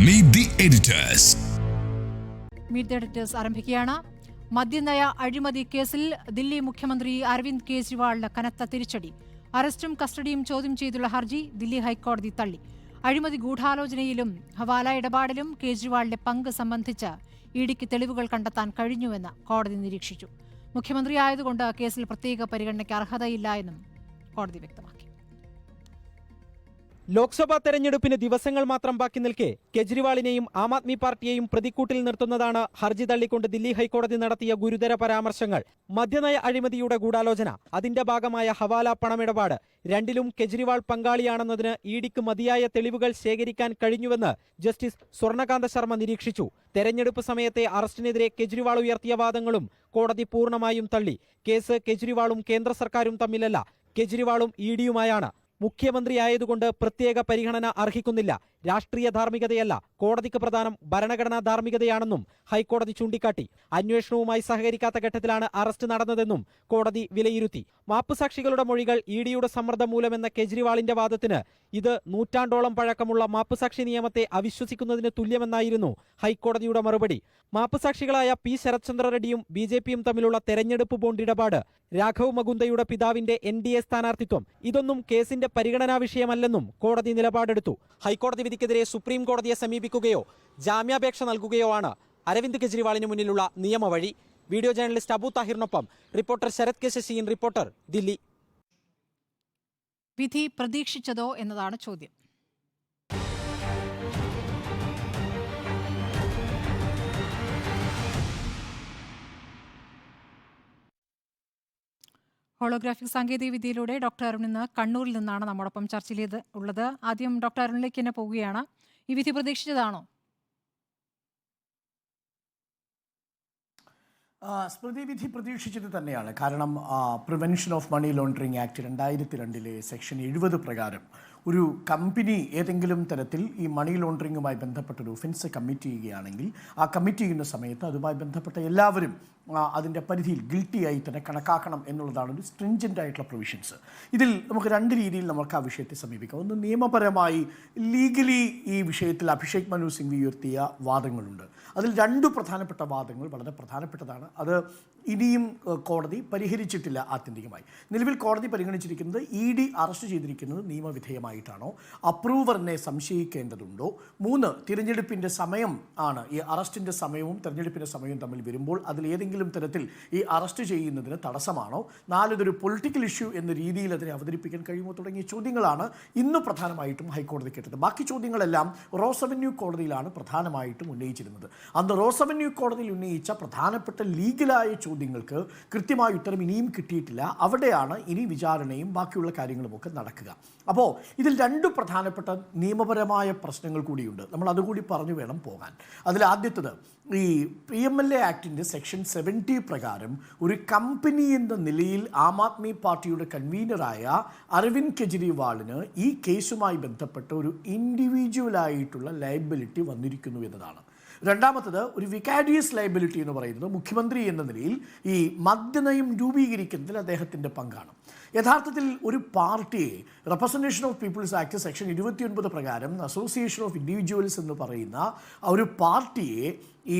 Meet the editors. Meet the editors ആരംഭിക്കുകയാണ്. മദ്യനയ അഴിമതി കേസിൽ ദില്ലി മുഖ്യമന്ത്രി അരവിന്ദ് കെജ്രിവാളിന് കനത്ത തിരിച്ചടി. അറസ്റ്റും കസ്റ്റഡിയും ചോദ്യം ചെയ്തുള്ള ഹർജി ദില്ലി ഹൈക്കോടതി തള്ളി. അഴിമതി ഗൂഢാലോചനയിലും ഹവാല ഇടപാടിലും കെജ്രിവാളിന്റെ പങ്ക് സംബന്ധിച്ച് ഇഡിക്ക് തെളിവുകൾ കണ്ടെത്താൻ കഴിഞ്ഞുവെന്ന് കോടതി നിരീക്ഷിച്ചു. മുഖ്യമന്ത്രിയായതുകൊണ്ട് കേസിൽ പ്രത്യേക പരിഗണനയ്ക്ക് അർഹതയില്ല എന്നും കോടതി വ്യക്തമാക്കി. ലോക്സഭാ തെരഞ്ഞെടുപ്പിന് ദിവസങ്ങൾ മാത്രം ബാക്കി നിൽക്കെ കെജ്രിവാളിനെയും ആം ആദ്മി പാർട്ടിയെയും പ്രതിക്കൂട്ടിൽ നിർത്തുന്നതാണ് ഹർജി തള്ളിക്കൊണ്ട് ദില്ലി ഹൈക്കോടതി നടത്തിയ ഗുരുതര പരാമർശങ്ങൾ. മദ്യനയ അഴിമതിയുടെ ഗൂഢാലോചന, അതിന്റെ ഭാഗമായ ഹവാല പണമിടപാട്, രണ്ടിലും കെജ്രിവാൾ പങ്കാളിയാണെന്നതിന് ഇഡിക്ക് മതിയായ തെളിവുകൾ ശേഖരിക്കാൻ കഴിഞ്ഞുവെന്ന് ജസ്റ്റിസ് സ്വർണകാന്ത ശർമ്മ നിരീക്ഷിച്ചു. തെരഞ്ഞെടുപ്പ് സമയത്തെ അറസ്റ്റിനെതിരെ കെജ്രിവാൾ ഉയർത്തിയ വാദങ്ങളും കോടതി പൂർണ്ണമായും തള്ളി. കേസ് കെജ്രിവാളും കേന്ദ്ര സർക്കാരും തമ്മിലല്ല, കെജ്രിവാളും ഇഡിയുമായാണ്. മുഖ്യമന്ത്രിയായതുകൊണ്ട് പ്രത്യേക പരിഗണന അർഹിക്കുന്നില്ല. രാഷ്ട്രീയ ധാർമ്മികതയല്ല കോടതിക്ക് പ്രധാനം, ഭരണഘടനാ ധാർമ്മികതയാണെന്നും ഹൈക്കോടതി ചൂണ്ടിക്കാട്ടി. അന്വേഷണവുമായി സഹകരിക്കാത്ത ഘട്ടത്തിലാണ് അറസ്റ്റ് നടന്നതെന്നും കോടതി വിലയിരുത്തി. മാപ്പുസാക്ഷികളുടെ മൊഴികൾ ഇഡിയുടെ സമ്മർദ്ദം മൂലമെന്ന കെജ്രിവാളിന്റെ വാദത്തിന് ഇത് നൂറ്റാണ്ടോളം പഴക്കമുള്ള മാപ്പുസാക്ഷി നിയമത്തെ അവിശ്വസിക്കുന്നതിന് തുല്യമെന്നായിരുന്നു ഹൈക്കോടതിയുടെ മറുപടി. മാപ്പുസാക്ഷികളായ പി ശരത്ചന്ദ്ര റെഡ്ഡിയും ബിജെപിയും തമ്മിലുള്ള തെരഞ്ഞെടുപ്പ് ബോണ്ട് ഇടപാട്, രാഘവ് മകുന്ദയുടെ പിതാവിന്റെ NDA സ്ഥാനാർത്ഥിത്വം, ഇതൊന്നും കേസിന്റെ പരിഗണനാ വിഷയമല്ലെന്നും കോടതി നിലപാടെടുത്തു. ഹൈക്കോടതി വിധിക്കെതിരെ സുപ്രീം കോടതിയെ സമീപിക്കുകയോ ജാമ്യാപേക്ഷ നൽകുകയോ ആണ് അരവിന്ദ് കെജ്രിവാളിന് മുന്നിലുള്ള നിയമവഴി. വീഡിയോ ജേർണലിസ്റ്റ് അബു താഹിറിനൊപ്പം reporter Sarath K Sasin, reporter Delhi. വിധി പ്രതീക്ഷിച്ചതോ എന്നതാണ് ചോദ്യം. ഹോളോഗ്രാഫിക് സാങ്കേതിക വിദ്യയിലൂടെ ഡോക്ടർ അരുൺ ഇന്ന് കണ്ണൂരിൽ നിന്നാണ് നമ്മോടൊപ്പം ചർച്ചയിൽ ഉള്ളത്. ആദ്യം ഡോക്ടർ അരുണിലേക്ക് തന്നെ പോവുകയാണ്. ഈ വിധി പ്രതീക്ഷിച്ചതാണോ? സ്മൃതി, വിധി പ്രതീക്ഷിച്ചത് തന്നെയാണ്. കാരണം prevention of money laundering act 2002 section 70 പ്രകാരം ഒരു കമ്പനി ഏതെങ്കിലും തരത്തിൽ ഈ മണി ലോണ്ടറിങ്ങുമായി ബന്ധപ്പെട്ടൊരു ഒഫൻസ് കമ്മിറ്റ് ചെയ്യുകയാണെങ്കിൽ ആ കമ്മിറ്റ് ചെയ്യുന്ന സമയത്ത് അതുമായി ബന്ധപ്പെട്ട എല്ലാവരും അതിൻ്റെ പരിധിയിൽ ഗിൽറ്റിയായി തന്നെ കണക്കാക്കണം എന്നുള്ളതാണ് ഒരു സ്ട്രിഞ്ചൻ്റ് ആയിട്ടുള്ള പ്രൊവിഷൻസ്. ഇതിൽ നമുക്ക് രണ്ട് രീതിയിൽ നമുക്ക് ആ വിഷയത്തെ സമീപിക്കാം. ഒന്ന്, നിയമപരമായി ലീഗലി ഈ വിഷയത്തിൽ അഭിഷേക് മനു സിംഗ്വി ഉയർത്തിയ വാദങ്ങളുണ്ട്. അതിൽ രണ്ട് പ്രധാനപ്പെട്ട വാദങ്ങൾ വളരെ പ്രധാനപ്പെട്ടതാണ്. അത് ഇനിയും കോടതി പരിഹരിച്ചിട്ടില്ല ആത്യന്തികമായി. നിലവിൽ കോടതി പരിഗണിച്ചിരിക്കുന്നത് ED അറസ്റ്റ് ചെയ്തിരിക്കുന്നത് നിയമവിധേയമായിട്ടാണോ, അപ്രൂവറിനെ സംശയിക്കേണ്ടതുണ്ടോ, 3 തിരഞ്ഞെടുപ്പിൻ്റെ സമയം ആണ്. ഈ അറസ്റ്റിൻ്റെ സമയവും തെരഞ്ഞെടുപ്പിൻ്റെ സമയവും തമ്മിൽ വരുമ്പോൾ അതിൽ ഏതെങ്കിലും തരത്തിൽ ഈ അറസ്റ്റ് ചെയ്യുന്നതിന് തടസ്സമാണോ, 4 ഇതൊരു പൊളിറ്റിക്കൽ ഇഷ്യൂ എന്ന രീതിയിൽ അതിനെ അവതരിപ്പിക്കാൻ കഴിയുമോ തുടങ്ങിയ ചോദ്യങ്ങളാണ് ഇന്ന് പ്രധാനമായിട്ടും ഹൈക്കോടതി കേട്ടത്. ബാക്കി ചോദ്യങ്ങളെല്ലാം റോസ് അവന്യൂ കോടതിയിലാണ് പ്രധാനമായിട്ടും ഉന്നയിച്ചിരുന്നത്. അന്ന് റോസ് അവന്യൂ കോടതിയിൽ ഉന്നയിച്ച പ്രധാനപ്പെട്ട ലീഗലായ ചോദ്യങ്ങൾക്ക് കൃത്യമായ ഉത്തരം ഇനിയും കിട്ടിയിട്ടില്ല. അവിടെയാണ് ഇനി വിചാരണയും ബാക്കിയുള്ള കാര്യങ്ങളുമൊക്കെ നടക്കുക. അപ്പോൾ ഇതിൽ രണ്ട് പ്രധാനപ്പെട്ട നിയമപരമായ പ്രശ്നങ്ങൾ കൂടിയുണ്ട്. നമ്മൾ അതുകൂടി പറഞ്ഞു വേണം പോകാൻ. അതിൽ ആദ്യത്തേത്, ഈ PMLA ആക്ടിൻ്റെ സെക്ഷൻ 70 പ്രകാരം ഒരു കമ്പനി എന്ന നിലയിൽ ആം ആദ്മി പാർട്ടിയുടെ കൺവീനറായ അരവിന്ദ് കെജ്രിവാളിന് ഈ കേസുമായി ബന്ധപ്പെട്ട ഒരു ഇൻഡിവിജ്വലായിട്ടുള്ള ലയബിലിറ്റി വന്നിരിക്കുന്നു എന്നതാണ്. രണ്ടാമത്തത്, ഒരു വികാരിയസ് ലയബിലിറ്റി എന്ന് പറയുന്നത് മുഖ്യമന്ത്രി എന്ന നിലയിൽ ഈ മദ്യനയം രൂപീകരിക്കുന്നതിൽ അദ്ദേഹത്തിൻ്റെ പങ്കാണ്. യഥാർത്ഥത്തിൽ ഒരു പാർട്ടിയെ representation of people's act section 29 പ്രകാരം അസോസിയേഷൻ ഓഫ് ഇൻഡിവിജ്വൽസ് എന്ന് പറയുന്ന ഒരു പാർട്ടിയെ ഈ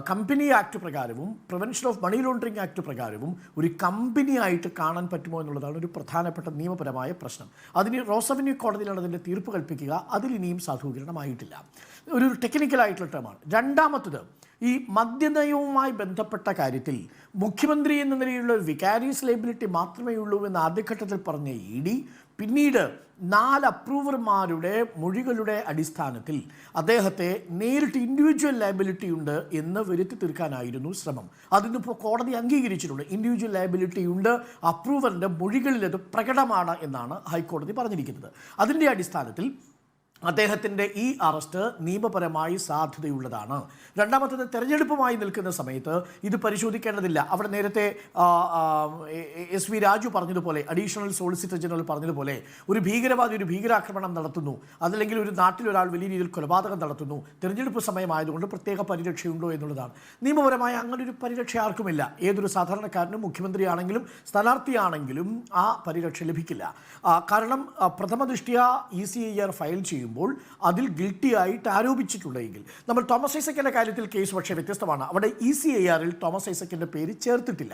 കമ്പനി ആക്ട് പ്രകാരവും prevention of money laundering act പ്രകാരവും ഒരു കമ്പനിയായിട്ട് കാണാൻ പറ്റുമോ എന്നുള്ളതാണ് ഒരു പ്രധാനപ്പെട്ട നിയമപരമായ പ്രശ്നം. അതിന് റോസ് അവന്യൂ കോടതിയിലാണ് അതിൻ്റെ തീർപ്പ് കൽപ്പിക്കുക. അതിൽ ഇനിയും സാധൂകരണമായിട്ടില്ല. ഒരു ടെക്നിക്കലായിട്ടുള്ള ടേമാണ്. രണ്ടാമത്തത്, ഈ മദ്യനയവുമായി ബന്ധപ്പെട്ട കാര്യത്തിൽ മുഖ്യമന്ത്രി എന്ന നിലയിലുള്ള വികാരിയസ് ലയബിലിറ്റി മാത്രമേ ഉള്ളൂ എന്ന് ആദ്യഘട്ടത്തിൽ പറഞ്ഞ ED പിന്നീട് 4 അപ്രൂവർമാരുടെ മൊഴികളുടെ അടിസ്ഥാനത്തിൽ അദ്ദേഹത്തെ നേരിട്ട് ഇൻഡിവിജ്വൽ ലയബിലിറ്റി ഉണ്ട് എന്ന് വരുത്തി തീർക്കാനായിരുന്നു ശ്രമം. അതിനിപ്പോൾ കോടതി അംഗീകരിച്ചിട്ടുണ്ട്. ഇൻഡിവിജ്വൽ ലയബിലിറ്റി ഉണ്ട്, അപ്രൂവറിൻ്റെ മൊഴികളിൽ അത് പ്രകടമാണ് എന്നാണ് ഹൈക്കോടതി പറഞ്ഞിരിക്കുന്നത്. അതിൻ്റെ അടിസ്ഥാനത്തിൽ അദ്ദേഹത്തിൻ്റെ ഈ അറസ്റ്റ് നിയമപരമായി സാധ്യതയുള്ളതാണ്. രണ്ടാമത്തേത്, തെരഞ്ഞെടുപ്പുമായി നിൽക്കുന്ന സമയത്ത് ഇത് പരിശോധിക്കേണ്ടതില്ല. അവിടെ നേരത്തെ SV രാജു പറഞ്ഞതുപോലെ, അഡീഷണൽ സോളിസിറ്റർ ജനറൽ പറഞ്ഞതുപോലെ, ഒരു ഭീകരവാദി ഒരു ഭീകരാക്രമണം നടത്തുന്നു, അതല്ലെങ്കിൽ ഒരു നാട്ടിൽ ഒരാൾ വലിയ രീതിയിൽ കൊലപാതകം നടത്തുന്നു, തെരഞ്ഞെടുപ്പ് സമയമായതുകൊണ്ട് പ്രത്യേക പരിരക്ഷയുണ്ടോ എന്നുള്ളതാണ്. നിയമപരമായി അങ്ങനെ ഒരു പരിരക്ഷ ആർക്കുമില്ല. ഏതൊരു സാധാരണക്കാരനും മുഖ്യമന്ത്രിയാണെങ്കിലും സ്ഥാനാർത്ഥിയാണെങ്കിലും ആ പരിരക്ഷ ലഭിക്കില്ല. കാരണം പ്രഥമ ദൃഷ്ട്യാ ECIR ഫയൽ ചെയ്യും ചെയ്യുമ്പോൾ അതിൽ ഗിൽറ്റിയായിട്ട് ആരോപിച്ചിട്ടുണ്ടെങ്കിൽ, നമ്മൾ തോമസ് ഐസക്കിൻ്റെ കാര്യത്തിൽ കേസ് പക്ഷേ വ്യത്യസ്തമാണ്. അവിടെ ECIRൽ തോമസ് ഐസക്കിൻ്റെ പേര് ചേർത്തിട്ടില്ല.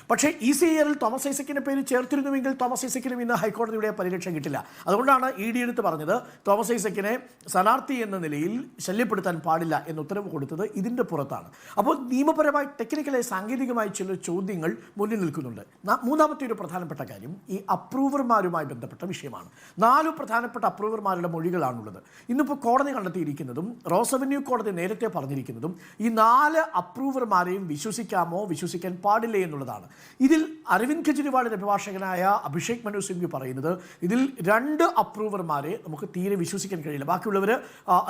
പക്ഷേ ECIRൽ തോമസ് ഐസക്കിൻ്റെ പേര് ചേർത്തിരുന്നുവെങ്കിൽ തോമസ് ഐസക്കിനും ഇന്ന് ഹൈക്കോടതിയുടെ പരിരക്ഷ കിട്ടില്ല. അതുകൊണ്ടാണ് ED എടുത്ത് പറഞ്ഞത് തോമസ് ഐസക്കിനെ സ്ഥാനാർത്ഥി എന്ന നിലയിൽ ശല്യപ്പെടുത്താൻ പാടില്ല എന്ന് ഉത്തരവ് കൊടുത്തത് ഇതിൻ്റെ പുറത്താണ്. അപ്പോൾ നിയമപരമായി ടെക്നിക്കലായി സാങ്കേതികമായി ചില ചോദ്യങ്ങൾ മുന്നിൽ നിൽക്കുന്നുണ്ട്. മൂന്നാമത്തെ ഒരു പ്രധാനപ്പെട്ട കാര്യം ഈ അപ്രൂവർമാരുമായി ബന്ധപ്പെട്ട വിഷയമാണ്. 4 പ്രധാനപ്പെട്ട അപ്രൂവർമാരുടെ മൊഴികളാണുള്ളത്. ഇന്നിപ്പോൾ കോടതി കണ്ടെത്തിയിരിക്കുന്നതും റോസ് അവന്യൂ കോടതി നേരത്തെ പറഞ്ഞിരിക്കുന്നതും ഈ 4 അപ്രൂവർമാരെയും വിശ്വസിക്കാമോ വിശ്വസിക്കാൻ പാടില്ല എന്നുള്ളതാണ്. ഇതിൽ അരവിന്ദ് കെജ്രിവാളിൻ്റെ അഭിഭാഷകനായ അഭിഷേക് മനു സിംഗ്വി പറയുന്നത് ഇതിൽ 2 അപ്രൂവർമാരെ നമുക്ക് തീരെ വിശ്വസിക്കാൻ കഴിയില്ല. ബാക്കിയുള്ളവർ,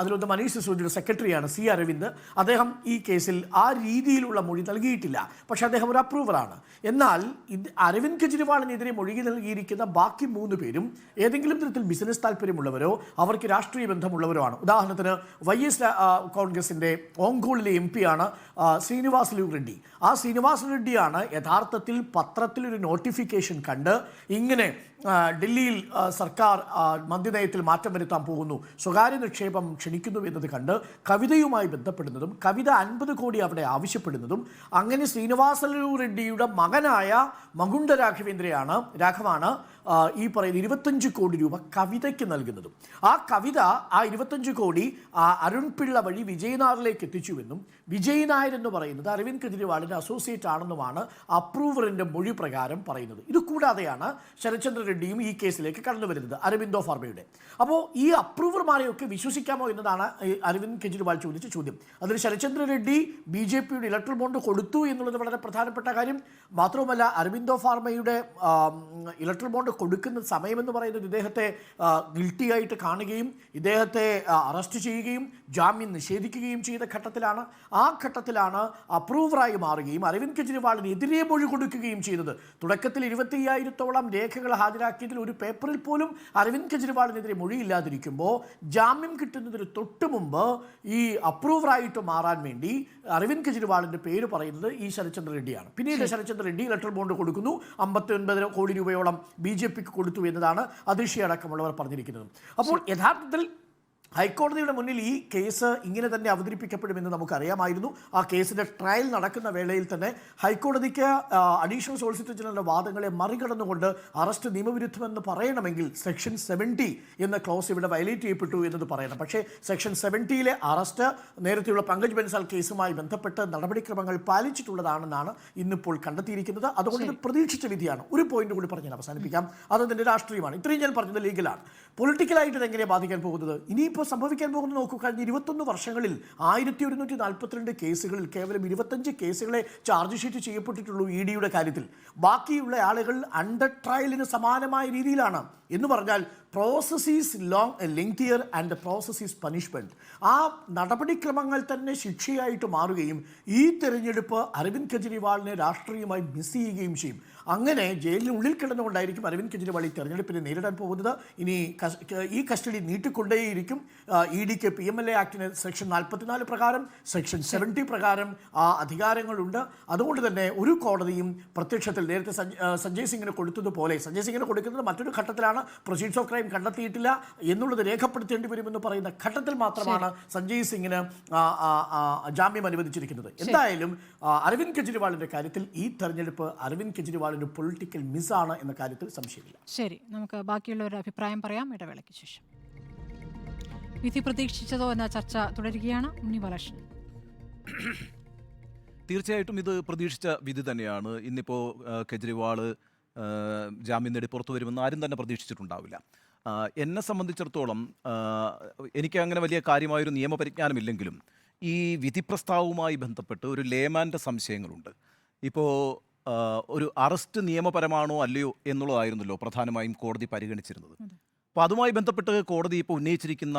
അതിലൊന്ന് മനീഷ് സിസോദിയുടെ സെക്രട്ടറിയാണ് C അരവിന്ദ്. അദ്ദേഹം ഈ കേസിൽ ആ രീതിയിലുള്ള മൊഴി നൽകിയിട്ടില്ല. പക്ഷേ അദ്ദേഹം ഒരു അപ്രൂവറാണ്. എന്നാൽ അരവിന്ദ് കെജ്രിവാളിനെതിരെ മൊഴി നൽകിയിരിക്കുന്ന ബാക്കി 3 പേരും ഏതെങ്കിലും തരത്തിൽ ബിസിനസ് താല്പര്യമുള്ളവരോ അവർക്ക് രാഷ്ട്രീയ ബന്ധമുള്ളവരോ ആണ്. ഉദാഹരണത്തിന് YS കോൺഗ്രസിൻ്റെ ഓങ്കോളിലെ MP ആണ് ശ്രീനിവാസലു റെഡ്ഡി. ആ ശ്രീനിവാസ റെഡ്ഡിയാണ് യഥാർത്ഥത്തിൽ പത്രത്തിൽ ഒരു നോട്ടിഫിക്കേഷൻ കണ്ട് ഇങ്ങനെ ഡൽഹിയിൽ സർക്കാർ മദ്യനയത്തിൽ മാറ്റം വരുത്താൻ പോകുന്നു, സ്വകാര്യ നിക്ഷേപം ക്ഷണിക്കുന്നു എന്നത് കണ്ട് കവിതയുമായി ബന്ധപ്പെടുന്നതും കവിത 50 കോടി അവിടെ ആവശ്യപ്പെടുന്നതും അങ്ങനെ ശ്രീനിവാസലു റെഡ്ഡിയുടെ മകനായ മകുണ്ട രാഘവാണ് ഈ പറയുന്ന 25 കോടി രൂപ കവിതയ്ക്ക് നൽകുന്നതും. ആ കവിത ആ 25 കോടി അരുൺ പിള്ള വഴി വിജയ് നായരിലേക്ക് എത്തിച്ചുവെന്നും വിജയ് നായർ എന്ന് പറയുന്നത് അരവിന്ദ് കെജ്രിവാളിൻ്റെ അസോസിയേറ്റ് ആണെന്നുമാണ് അപ്രൂവറിൻ്റെ മൊഴി പ്രകാരം പറയുന്നത്. ഇത് കൂടാതെയാണ് ശരത്ചന്ദ്ര റെഡ്ഡിയും ഈ കേസിലേക്ക് കടന്നു വരുന്നത്, അരബിന്ദോ ഫാർമയുടെ. അപ്പോൾ ഈ അപ്രൂവർമാരെയൊക്കെ വിശ്വസിക്കാമോ എന്നതാണ് അരവിന്ദ് കെജ്രിവാൾ ചോദിച്ച ചോദ്യം. അതിൽ ശരത്ചന്ദ്ര റെഡ്ഡി BJPയുടെ ഇലക്ട്രൽ ബോണ്ട് കൊടുത്തു എന്നുള്ളത് വളരെ പ്രധാനപ്പെട്ട കാര്യം. മാത്രവുമല്ല അരബിന്ദോ ഫാർമയുടെ ഇലക്ട്രൽ ബോണ്ട് കൊടുക്കുന്ന സമയമെന്ന് പറയുന്നത് ഇദ്ദേഹത്തെ ഗിൽറ്റി ആയിട്ട് കാണുകയും ഇദ്ദേഹത്തെ അറസ്റ്റ് ചെയ്യുകയും ജാമ്യം നിഷേധിക്കുകയും ചെയ്ത ഘട്ടത്തിലാണ്. ആ ഘട്ടത്തിലാണ് അപ്രൂവറായി മാറുകയും അരവിന്ദ് കെജ്രിവാളിനെതിരെ മൊഴി കൊടുക്കുകയും ചെയ്തത്. തുടക്കത്തിൽ 25,000-ഓളം രേഖകൾ ഹാജരാക്കിയതിൽ ഒരു പേപ്പറിൽ പോലും അരവിന്ദ് കെജ്രിവാളിനെതിരെ മൊഴിയില്ലാതിരിക്കുമ്പോൾ ജാമ്യം കിട്ടുന്നതിന് തൊട്ട് മുമ്പ് ഈ അപ്രൂവറായിട്ട് മാറാൻ വേണ്ടി അരവിന്ദ് കെജ്രിവാളിൻ്റെ പേര് പറയുന്നത് ഈ ശരത്ചന്ദ്ര റെഡ്ഡിയാണ്. പിന്നീട് ശരത്ചന്ദ്ര റെഡ്ഡി ഇലക്ട്രൽ ബോണ്ട് കൊടുക്കുന്നു, 59 കോടി രൂപയോളം BJPക്ക് കൊടുത്തു എന്നതാണ് അതിഷി അടക്കമുള്ളവർ പറഞ്ഞിരിക്കുന്നത്. അപ്പോൾ യഥാർത്ഥത്തിൽ ഹൈക്കോടതിയുടെ മുന്നിൽ ഈ കേസ് ഇങ്ങനെ തന്നെ അവതരിപ്പിക്കപ്പെടുമെന്ന് നമുക്കറിയാമായിരുന്നു. ആ കേസിൻ്റെ ട്രയൽ നടക്കുന്ന വേളയിൽ തന്നെ ഹൈക്കോടതിക്ക് അഡീഷണൽ സോളിസിറ്റർ ജനറലിൻ്റെ വാദങ്ങളെ മറികടന്നുകൊണ്ട് അറസ്റ്റ് നിയമവിരുദ്ധമെന്ന് പറയണമെങ്കിൽ സെക്ഷൻ 70 എന്ന ക്ലോസ് ഇവിടെ വയലേറ്റ് ചെയ്യപ്പെട്ടു എന്നത് പറയണം. പക്ഷേ സെക്ഷൻ 70ലെ അറസ്റ്റ് നേരത്തെയുള്ള പങ്കജ് ബൻസാൽ കേസുമായി ബന്ധപ്പെട്ട് നടപടിക്രമങ്ങൾ പാലിച്ചിട്ടുള്ളതാണെന്നാണ് ഇന്നിപ്പോൾ കണ്ടെത്തിയിരിക്കുന്നത്. അതുകൊണ്ട് ഇത് പ്രതീക്ഷിച്ച വിധിയാണ്. ഒരു പോയിന്റ് കൂടി പറഞ്ഞ് ഞാൻ അവസാനിപ്പിക്കാം. അതതിൻ്റെ രാഷ്ട്രീയമാണ്. ഇത്രയും ഞാൻ പറഞ്ഞത് ലീഗലാണ്. പൊളിറ്റിക്കലായിട്ട് ഇതെങ്ങനെ ബാധിക്കാൻ പോകുന്നത്? ഇനിയിപ്പോൾ സംഭവിക്കാൻ പോകുന്നത് നോക്കൂ. കഴിഞ്ഞ 21 വർഷങ്ങളിൽ 1142 കേസുകളിൽ കേവലം 25 കേസുകളെ ചാർജ് ഷീറ്റ് ചെയ്യപ്പെട്ടിട്ടുള്ളൂ EDയുടെ കാര്യത്തിൽ. ബാക്കിയുള്ള ആളുകൾ അണ്ടർ ട്രയലിന് സമാനമായ രീതിയിലാണ്. എന്ന് പറഞ്ഞാൽ process is lengthier and the process is punishment. ആ നടപടിക്രമങ്ങൾ തന്നെ ശിക്ഷയായിട്ട് മാറുകയും ഈ തെരഞ്ഞെടുപ്പ് അരവിന്ദ് കെജ്രിവാളിനെ രാഷ്ട്രീയമായി മിസ് ചെയ്യുകയും ചെയ്യും. അങ്ങനെ ജയിലിനുള്ളിൽ കിടന്നുകൊണ്ടായിരിക്കും അരവിന്ദ് കെജ്രിവാൾ ഈ തെരഞ്ഞെടുപ്പിനെ നേരിടാൻ പോകുന്നത്. ഇനി ഈ കസ്റ്റഡി നീട്ടിക്കൊണ്ടേയിരിക്കും. EDക്ക് PMLA ആക്ടിന് സെക്ഷൻ 44 പ്രകാരം സെക്ഷൻ 70 പ്രകാരം ആ അധികാരങ്ങളുണ്ട്. അതുകൊണ്ട് തന്നെ ഒരു കോടതിയും പ്രത്യക്ഷത്തിൽ നേരത്തെ സഞ്ജയ് സിംഗിന് കൊടുത്തതുപോലെ, സഞ്ജയ് സിംഗിന് കൊടുക്കുന്നത് മറ്റൊരു ഘട്ടത്തിലാണ്, പ്രൊസീഡ്സ് ഓഫ് ക്രൈം കണ്ടെത്തിയിട്ടില്ല എന്നുള്ളത് രേഖപ്പെടുത്തേണ്ടി വരുമെന്ന് പറയുന്ന ഘട്ടത്തിൽ മാത്രമാണ് സഞ്ജയ് സിംഗിന് ജാമ്യം അനുവദിച്ചിരിക്കുന്നത്. എന്തായാലും അരവിന്ദ് കെജ്രിവാളിൻ്റെ കാര്യത്തിൽ ഈ തെരഞ്ഞെടുപ്പ് അരവിന്ദ് കെജ്രിവാളിൻ്റെ പൊളിറ്റിക്കൽ മിസ്സാണ് എന്ന കാര്യത്തിൽ സംശയമില്ല. ശരി, നമുക്ക് ബാക്കിയുള്ളവരുടെ അഭിപ്രായം പറയാം ഇടവേളയ്ക്ക് ശേഷം. വിധി പ്രതീക്ഷിച്ചതോ എന്ന ചർച്ച തുടരുകയാണ്. ഉണ്ണി ബാലകൃഷ്ണൻ. തീർച്ചയായിട്ടും ഇത് പ്രതീക്ഷിച്ച വിധി തന്നെയാണ്. ഇന്നിപ്പോൾ കെജ്രിവാൾ ജാമ്യം നേടി പുറത്തു വരുമെന്ന് ആരും തന്നെ പ്രതീക്ഷിച്ചിട്ടുണ്ടാവില്ല. എന്നെ സംബന്ധിച്ചിടത്തോളം എനിക്ക് അങ്ങനെ വലിയ കാര്യമായൊരു നിയമപരിജ്ഞാനമില്ലെങ്കിലും ഈ വിധി പ്രസ്താവവുമായി ബന്ധപ്പെട്ട് ഒരു ലേമാൻ്റെ സംശയങ്ങളുണ്ട്. ഇപ്പോൾ ഒരു അറസ്റ്റ് നിയമപരമാണോ അല്ലയോ എന്നുള്ളതായിരുന്നല്ലോ പ്രധാനമായും കോടതി പരിഗണിച്ചിരുന്നത്. അപ്പോൾ അതുമായി ബന്ധപ്പെട്ട് കോടതി ഇപ്പോൾ ഉന്നയിച്ചിരിക്കുന്ന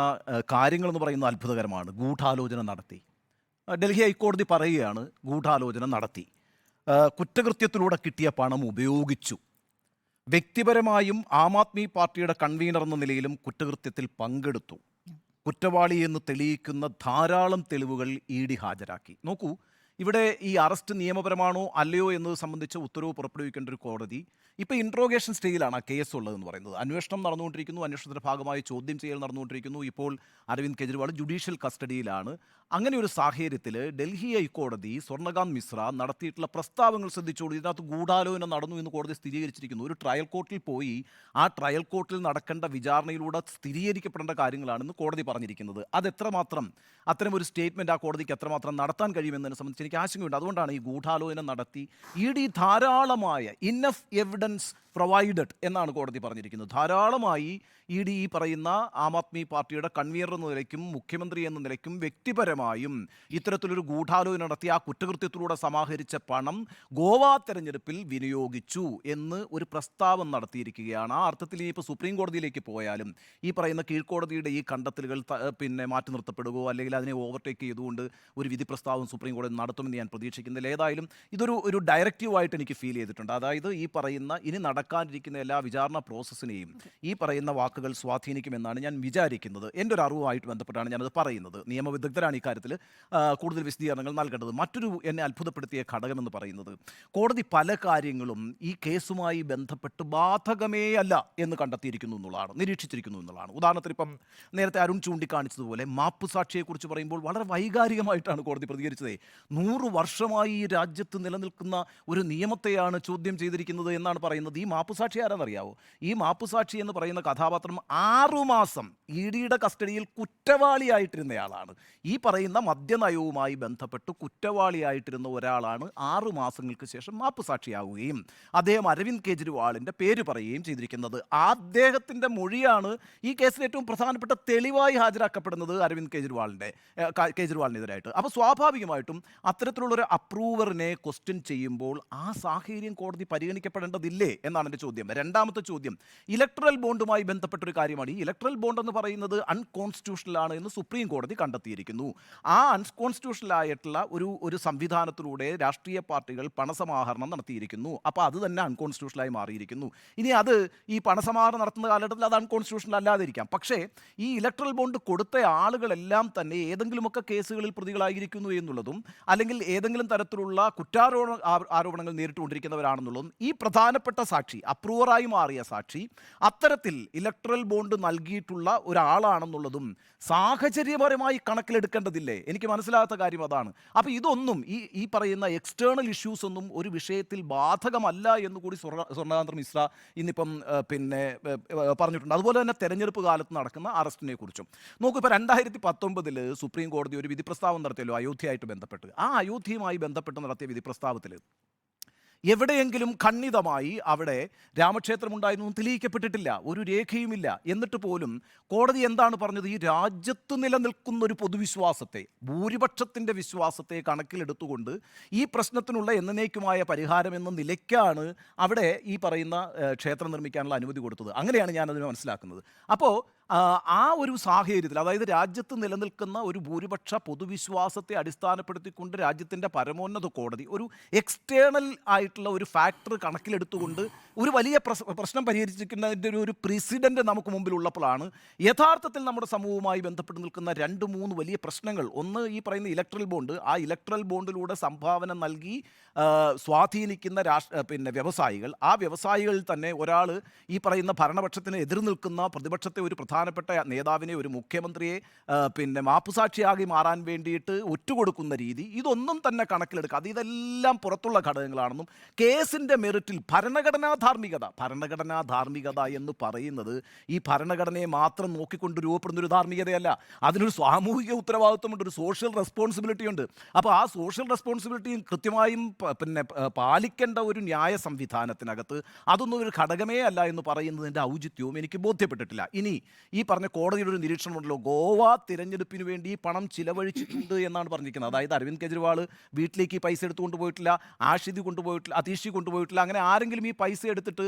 കാര്യങ്ങളെന്ന് പറയുന്നത് അത്ഭുതകരമാണ്. ഗൂഢാലോചന നടത്തി. ഡൽഹി ഹൈക്കോടതി പറയുകയാണ് ഗൂഢാലോചന നടത്തി, കുറ്റകൃത്യത്തിലൂടെ കിട്ടിയ പണം ഉപയോഗിച്ചു, വ്യക്തിപരമായും ആം ആദ്മി പാർട്ടിയുടെ കൺവീനർ എന്ന നിലയിലും കുറ്റകൃത്യത്തിൽ പങ്കെടുത്തു, കുറ്റവാളി എന്ന് തെളിയിക്കുന്ന ധാരാളം തെളിവുകൾ ED ഹാജരാക്കി. നോക്കൂ, ഇവിടെ ഈ അറസ്റ്റ് നിയമപരമാണോ അല്ലയോ എന്നത് സംബന്ധിച്ച് ഉത്തരവ് പുറപ്പെടുവിക്കേണ്ട ഒരു കോടതി ഇപ്പോൾ ഇൻട്രോഗേഷൻ സ്റ്റേജിലാണ് ആ കേസ് ഉള്ളതെന്ന് പറയുന്നത്. അന്വേഷണം നടന്നുകൊണ്ടിരിക്കുന്നു, അന്വേഷണത്തിൻ്റെ ഭാഗമായി ചോദ്യം ചെയ്യൽ നടന്നുകൊണ്ടിരിക്കുന്നു. ഇപ്പോൾ അരവിന്ദ് കെജ്രിവാൾ ജുഡീഷ്യൽ കസ്റ്റഡിയിലാണ്. അങ്ങനെ ഒരു സാഹചര്യത്തിൽ ഡൽഹി ഹൈക്കോടതി സ്വർണ്ണകാന്ത് മിശ്ര നടത്തിയിട്ടുള്ള പ്രസ്താവങ്ങൾ ശ്രദ്ധിച്ചോളൂ. ഇതിനകത്ത് ഗൂഢാലോചന നടന്നു എന്ന് കോടതി സ്ഥിരീകരിച്ചിരിക്കുന്നു. ഒരു ട്രയൽ കോർട്ടിൽ പോയി ആ ട്രയൽ കോർട്ടിൽ നടക്കേണ്ട വിചാരണയിലൂടെ സ്ഥിരീകരിക്കപ്പെടേണ്ട കാര്യങ്ങളാണെന്ന് കോടതി പറഞ്ഞിരിക്കുന്നത്. അതെത്രമാത്രം അത്തരം ഒരു സ്റ്റേറ്റ്മെൻറ്റ് ആ കോടതിക്ക് എത്രമാത്രം നടത്താൻ കഴിയുമെന്നതിനെ സംബന്ധിച്ച് എനിക്ക് ആശങ്കയുണ്ട്. അതുകൊണ്ടാണ് ഈ ഗൂഢാലോചന നടത്തി ധാരാളമായ ഇനഫ് എവിഡൻസ് പ്രൊവൈഡഡ് എന്നാണ് കോടതി പറഞ്ഞിരിക്കുന്നത്. ധാരാളമായി ഈ പറയുന്ന ആം ആദ്മി പാർട്ടിയുടെ കൺവീനർ എന്ന നിലയ്ക്കും മുഖ്യമന്ത്രി എന്ന നിലയ്ക്കും വ്യക്തിപരമായും ഇത്തരത്തിലൊരു ഗൂഢാലോചന നടത്തി ആ കുറ്റകൃത്യത്തിലൂടെ സമാഹരിച്ച പണം ഗോവ തെരഞ്ഞെടുപ്പിൽ വിനിയോഗിച്ചു എന്ന് ഒരു പ്രസ്താവന നടത്തിയിരിക്കുകയാണ്. ആ അർത്ഥത്തിൽ ഇനിയിപ്പോൾ സുപ്രീം കോടതിയിലേക്ക് പോയാലും ഈ പറയുന്ന കീഴ്ക്കോടതിയുടെ ഈ കണ്ടെത്തലുകൾ മാറ്റി നിർത്തപ്പെടുകയോ അല്ലെങ്കിൽ അതിനെ ഓവർടേക്ക് ചെയ്തുകൊണ്ട് ഒരു വിധി പ്രസ്താവം സുപ്രീം കോടതി നടത്തുമെന്ന് ഞാൻ പ്രതീക്ഷിക്കുന്നില്ല. ഏതായാലും ഇതൊരു ഡയറക്റ്റീവായിട്ട് എനിക്ക് ഫീൽ ചെയ്തിട്ടുണ്ട്. അതായത് ഈ പറയുന്ന ഇനി നടക്കാനിരിക്കുന്ന എല്ലാ വിചാരണ പ്രോസസ്സിനെയും ഈ പറയുന്ന വാക്കുകൾ സ്വാധീനിക്കുമെന്നാണ് ഞാൻ വിചാരിക്കുന്നത്. എൻ്റെ ഒരു അറിവുമായിട്ട് ബന്ധപ്പെട്ടാണ് ഞാനത് പറയുന്നത്. നിയമവിദഗ്ധരാണ് ഇക്കാര്യത്തിൽ കൂടുതൽ വിശദീകരണങ്ങൾ നൽകേണ്ടത്. മറ്റൊരു എന്നെ അത്ഭുതപ്പെടുത്തിയ ഘടകമെന്ന് പറയുന്നത് കോടതി പല കാര്യങ്ങളും ഈ കേസുമായി ബന്ധപ്പെട്ട് ബാധകമേ അല്ല എന്ന് കണ്ടെത്തിയിരിക്കുന്നു എന്നുള്ളതാണ്, നിരീക്ഷിച്ചിരിക്കുന്നു എന്നുള്ളതാണ്. ഉദാഹരണത്തിന് ഇപ്പം നേരത്തെ അരുൺ ചൂണ്ടിക്കാണിച്ചതുപോലെ മാപ്പുസാക്ഷിയെക്കുറിച്ച് പറയുമ്പോൾ വളരെ വൈകാരികമായിട്ടാണ് കോടതി പ്രതികരിച്ചത്. 100 വർഷമായി ഈ രാജ്യത്ത് നിലനിൽക്കുന്ന ഒരു നിയമത്തെയാണ് ചോദ്യം ചെയ്തിരിക്കുന്നത് എന്നാണ് പറയുന്നത്. ഈ മാപ്പുസാക്ഷി ആരാന്നറിയാവോ? ഈ മാപ്പുസാക്ഷി എന്ന് പറയുന്ന കഥാപാത്രം 6 മാസം ഇ ഡിയുടെ കസ്റ്റഡിയിൽ കുറ്റവാളിയായിട്ടിരുന്നയാളാണ്. ഈ പറയുന്ന മദ്യനയവുമായി ബന്ധപ്പെട്ട് കുറ്റവാളിയായിട്ടിരുന്ന ഒരാളാണ് 6 മാസങ്ങൾക്ക് ശേഷം മാപ്പുസാക്ഷിയാവുകയും അദ്ദേഹം അരവിന്ദ് കെജ്രിവാളിൻ്റെ പേര് പറയുകയും ചെയ്തിരിക്കുന്നത്. അദ്ദേഹത്തിൻ്റെ മൊഴിയാണ് ഈ കേസിൽ ഏറ്റവും പ്രധാനപ്പെട്ട തെളിവായി ഹാജരാക്കപ്പെടുന്നത് അരവിന്ദ് കെജ്രിവാളിനെതിരായിട്ട്. അപ്പോൾ സ്വാഭാവികമായിട്ടും അത്തരത്തിലുള്ളൊരു അപ്രൂവറിനെ ക്വസ്റ്റ്യൻ ചെയ്യുമ്പോൾ ആ സാഹചര്യം കോടതി പരിഗണിക്കപ്പെടേണ്ടതില്ലേ എന്നാണ് എൻ്റെ ചോദ്യം. രണ്ടാമത്തെ ചോദ്യം ഇലക്ട്രൽ ബോണ്ടുമായി ബന്ധപ്പെട്ടൊരു കാര്യമാണ്. ഈ ഇലക്ട്രൽ ബോണ്ട് എന്ന് പറയുന്നത് അൺകോൺസ്റ്റിറ്റ്യൂഷണൽ ആണ് എന്ന് സുപ്രീം കോടതി കണ്ടെത്തിയിരിക്കുന്നു. ആ അൺകോൺസ്റ്റിറ്റ്യൂഷണൽ ആയിട്ടുള്ള ഒരു സംവിധാനത്തിലൂടെ രാഷ്ട്രീയ പാർട്ടികൾ പണസമാഹരണം നടത്തിയിരിക്കുന്നു. അപ്പോൾ അത് തന്നെ അൺകോൺസ്റ്റിറ്റ്യൂഷണലായി മാറിയിരിക്കുന്നു. ഇനി അത് ഈ പണസമാഹരണം നടത്തുന്ന കാലഘട്ടത്തിൽ അത് അൺകോൺസ്റ്റിറ്റ്യൂഷണൽ അല്ലാതിരിക്കാം. പക്ഷേ ഈ ഇലക്ട്രൽ ബോണ്ട് കൊടുത്ത ആളുകളെല്ലാം തന്നെ ഏതെങ്കിലുമൊക്കെ കേസുകളിൽ പ്രതികളായിരിക്കുന്നു എന്നുള്ളതും അല്ലെങ്കിൽ ഏതെങ്കിലും തരത്തിലുള്ള ആരോപണങ്ങൾ നേരിട്ടുകൊണ്ടിരിക്കുന്നവരാണെന്നുള്ളതും ഈ പ്രധാനപ്പെട്ട സാക്ഷി അപ്രൂവറായി മാറിയ സാക്ഷി അത്തരത്തിൽ ഇലക്ട്രൽ ബോണ്ട് നൽകിയിട്ടുള്ള ഒരാളാണെന്നുള്ളതും സാഹചര്യപരമായി കണക്കിലെടുക്കേണ്ടതില്ലേ? എനിക്ക് മനസ്സിലാകാത്ത കാര്യം അതാണ്. അപ്പോൾ ഇതൊന്നും ഈ പറയുന്ന എക്സ്റ്റേണൽ ഇഷ്യൂസ് ഒന്നും ഒരു വിഷയത്തിൽ ബാധകമല്ല എന്നുകൂടി സ്വർണ്ണകാന്ത് മിശ്ര ഇന്നിപ്പം പറഞ്ഞിട്ടുണ്ട്. അതുപോലെ തന്നെ തെരഞ്ഞെടുപ്പ് കാലത്ത് നടക്കുന്ന അറസ്റ്റിനെ കുറിച്ചും നോക്കൂ. ഇപ്പോൾ 2019 സുപ്രീം കോടതി ഒരു വിധി പ്രസ്താവം നടത്തിയല്ലോ അയോധ്യയായിട്ട് ബന്ധപ്പെട്ട്. ആ അയോധ്യയുമായി ബന്ധപ്പെട്ട് നടത്തിയ വിധി പ്രസ്താവത്തിൽ എവിടെയെങ്കിലും ഖണ്ഡിതമായി അവിടെ രാമക്ഷേത്രമുണ്ടായിരുന്നു തെളിയിക്കപ്പെട്ടിട്ടില്ല, ഒരു രേഖയുമില്ല. എന്നിട്ട് പോലും കോടതി എന്താണ് പറഞ്ഞത്? ഈ രാജ്യത്ത് നിലനിൽക്കുന്ന ഒരു പൊതുവിശ്വാസത്തെ, ഭൂരിപക്ഷത്തിൻ്റെ വിശ്വാസത്തെ കണക്കിലെടുത്തുകൊണ്ട് ഈ പ്രശ്നത്തിനുള്ള എന്നേക്കുമായ പരിഹാരം എന്ന നിലയ്ക്കാണ് അവിടെ ഈ പറയുന്ന ക്ഷേത്രം നിർമ്മിക്കാനുള്ള അനുമതി കൊടുത്തത്. അങ്ങനെയാണ് ഞാനതിനെ മനസ്സിലാക്കുന്നത്. അപ്പോൾ ആ ഒരു സാഹചര്യത്തിൽ, അതായത് രാജ്യത്ത് നിലനിൽക്കുന്ന ഒരു ഭൂരിപക്ഷ പൊതുവിശ്വാസത്തെ അടിസ്ഥാനപ്പെടുത്തിക്കൊണ്ട് രാജ്യത്തിൻ്റെ പരമോന്നത കോടതി ഒരു എക്സ്റ്റേണൽ ആയിട്ടുള്ള ഒരു ഫാക്ടർ കണക്കിലെടുത്തുകൊണ്ട് ഒരു വലിയ പ്രശ്നം പരിഹരിച്ചിരിക്കുന്നതിൻ്റെ ഒരു പ്രസിഡന്റ് നമുക്ക് മുമ്പിലുള്ളപ്പോഴാണ് യഥാർത്ഥത്തിൽ നമ്മുടെ സമൂഹവുമായി ബന്ധപ്പെട്ട് നിൽക്കുന്ന 2-3 വലിയ പ്രശ്നങ്ങൾ. ഒന്ന് ഈ പറയുന്ന ഇലക്ട്രൽ ബോണ്ട്. ആ ഇലക്ട്രൽ ബോണ്ടിലൂടെ സംഭാവന നൽകി സ്വാധീനിക്കുന്ന വ്യവസായികൾ. ആ വ്യവസായികളിൽ തന്നെ ഒരാൾ ഈ പറയുന്ന ഭരണപക്ഷത്തിന് എതിർ നിൽക്കുന്ന പ്രതിപക്ഷത്തെ ഒരു പ്രധാനപ്പെട്ട നേതാവിനെ, ഒരു മുഖ്യമന്ത്രിയെ മാപ്പുസാക്ഷിയാകി മാറാൻ വേണ്ടിയിട്ട് ഒറ്റുകൊടുക്കുന്ന രീതി, ഇതൊന്നും തന്നെ കണക്കിലെടുക്കാതെ ഇതെല്ലാം പുറത്തുള്ള ഘടകങ്ങളാണെന്നും കേസിൻ്റെ മെറിറ്റിൽ ഭരണഘടനാ ധാർമ്മികത എന്ന് പറയുന്നത് ഈ ഭരണഘടനയെ മാത്രം നോക്കിക്കൊണ്ട് രൂപപ്പെടുന്നൊരു ധാർമ്മികതയല്ല. അതിനൊരു സാമൂഹിക ഉത്തരവാദിത്വമുണ്ട്, ഒരു സോഷ്യൽ റെസ്പോൺസിബിലിറ്റി ഉണ്ട്. അപ്പോൾ ആ സോഷ്യൽ റെസ്പോൺസിബിലിറ്റിയും കൃത്യമായും പാലിക്കേണ്ട ഒരു ന്യായ സംവിധാനത്തിനകത്ത് അതൊന്നും ഒരു ഘടകമേ അല്ല എന്ന് പറയുന്നതിൻ്റെ ഔചിത്യവും എനിക്ക് ബോധ്യപ്പെട്ടിട്ടില്ല. ഇനി ഈ പറഞ്ഞ കോടതിയുടെ ഒരു നിരീക്ഷണമുണ്ടല്ലോ, ഗോവ തിരഞ്ഞെടുപ്പിന് വേണ്ടി പണം ചിലവഴിച്ചിട്ടുണ്ട് എന്നാണ് പറഞ്ഞിരിക്കുന്നത്. അതായത് അരവിന്ദ് കെജ്രിവാൾ വീട്ടിലേക്ക് ഈ പൈസ എടുത്തുകൊണ്ട് പോയിട്ടില്ല, അതീഷി കൊണ്ടുപോയിട്ടില്ല, അങ്ങനെ ആരെങ്കിലും ഈ പൈസ എടുത്തിട്ട്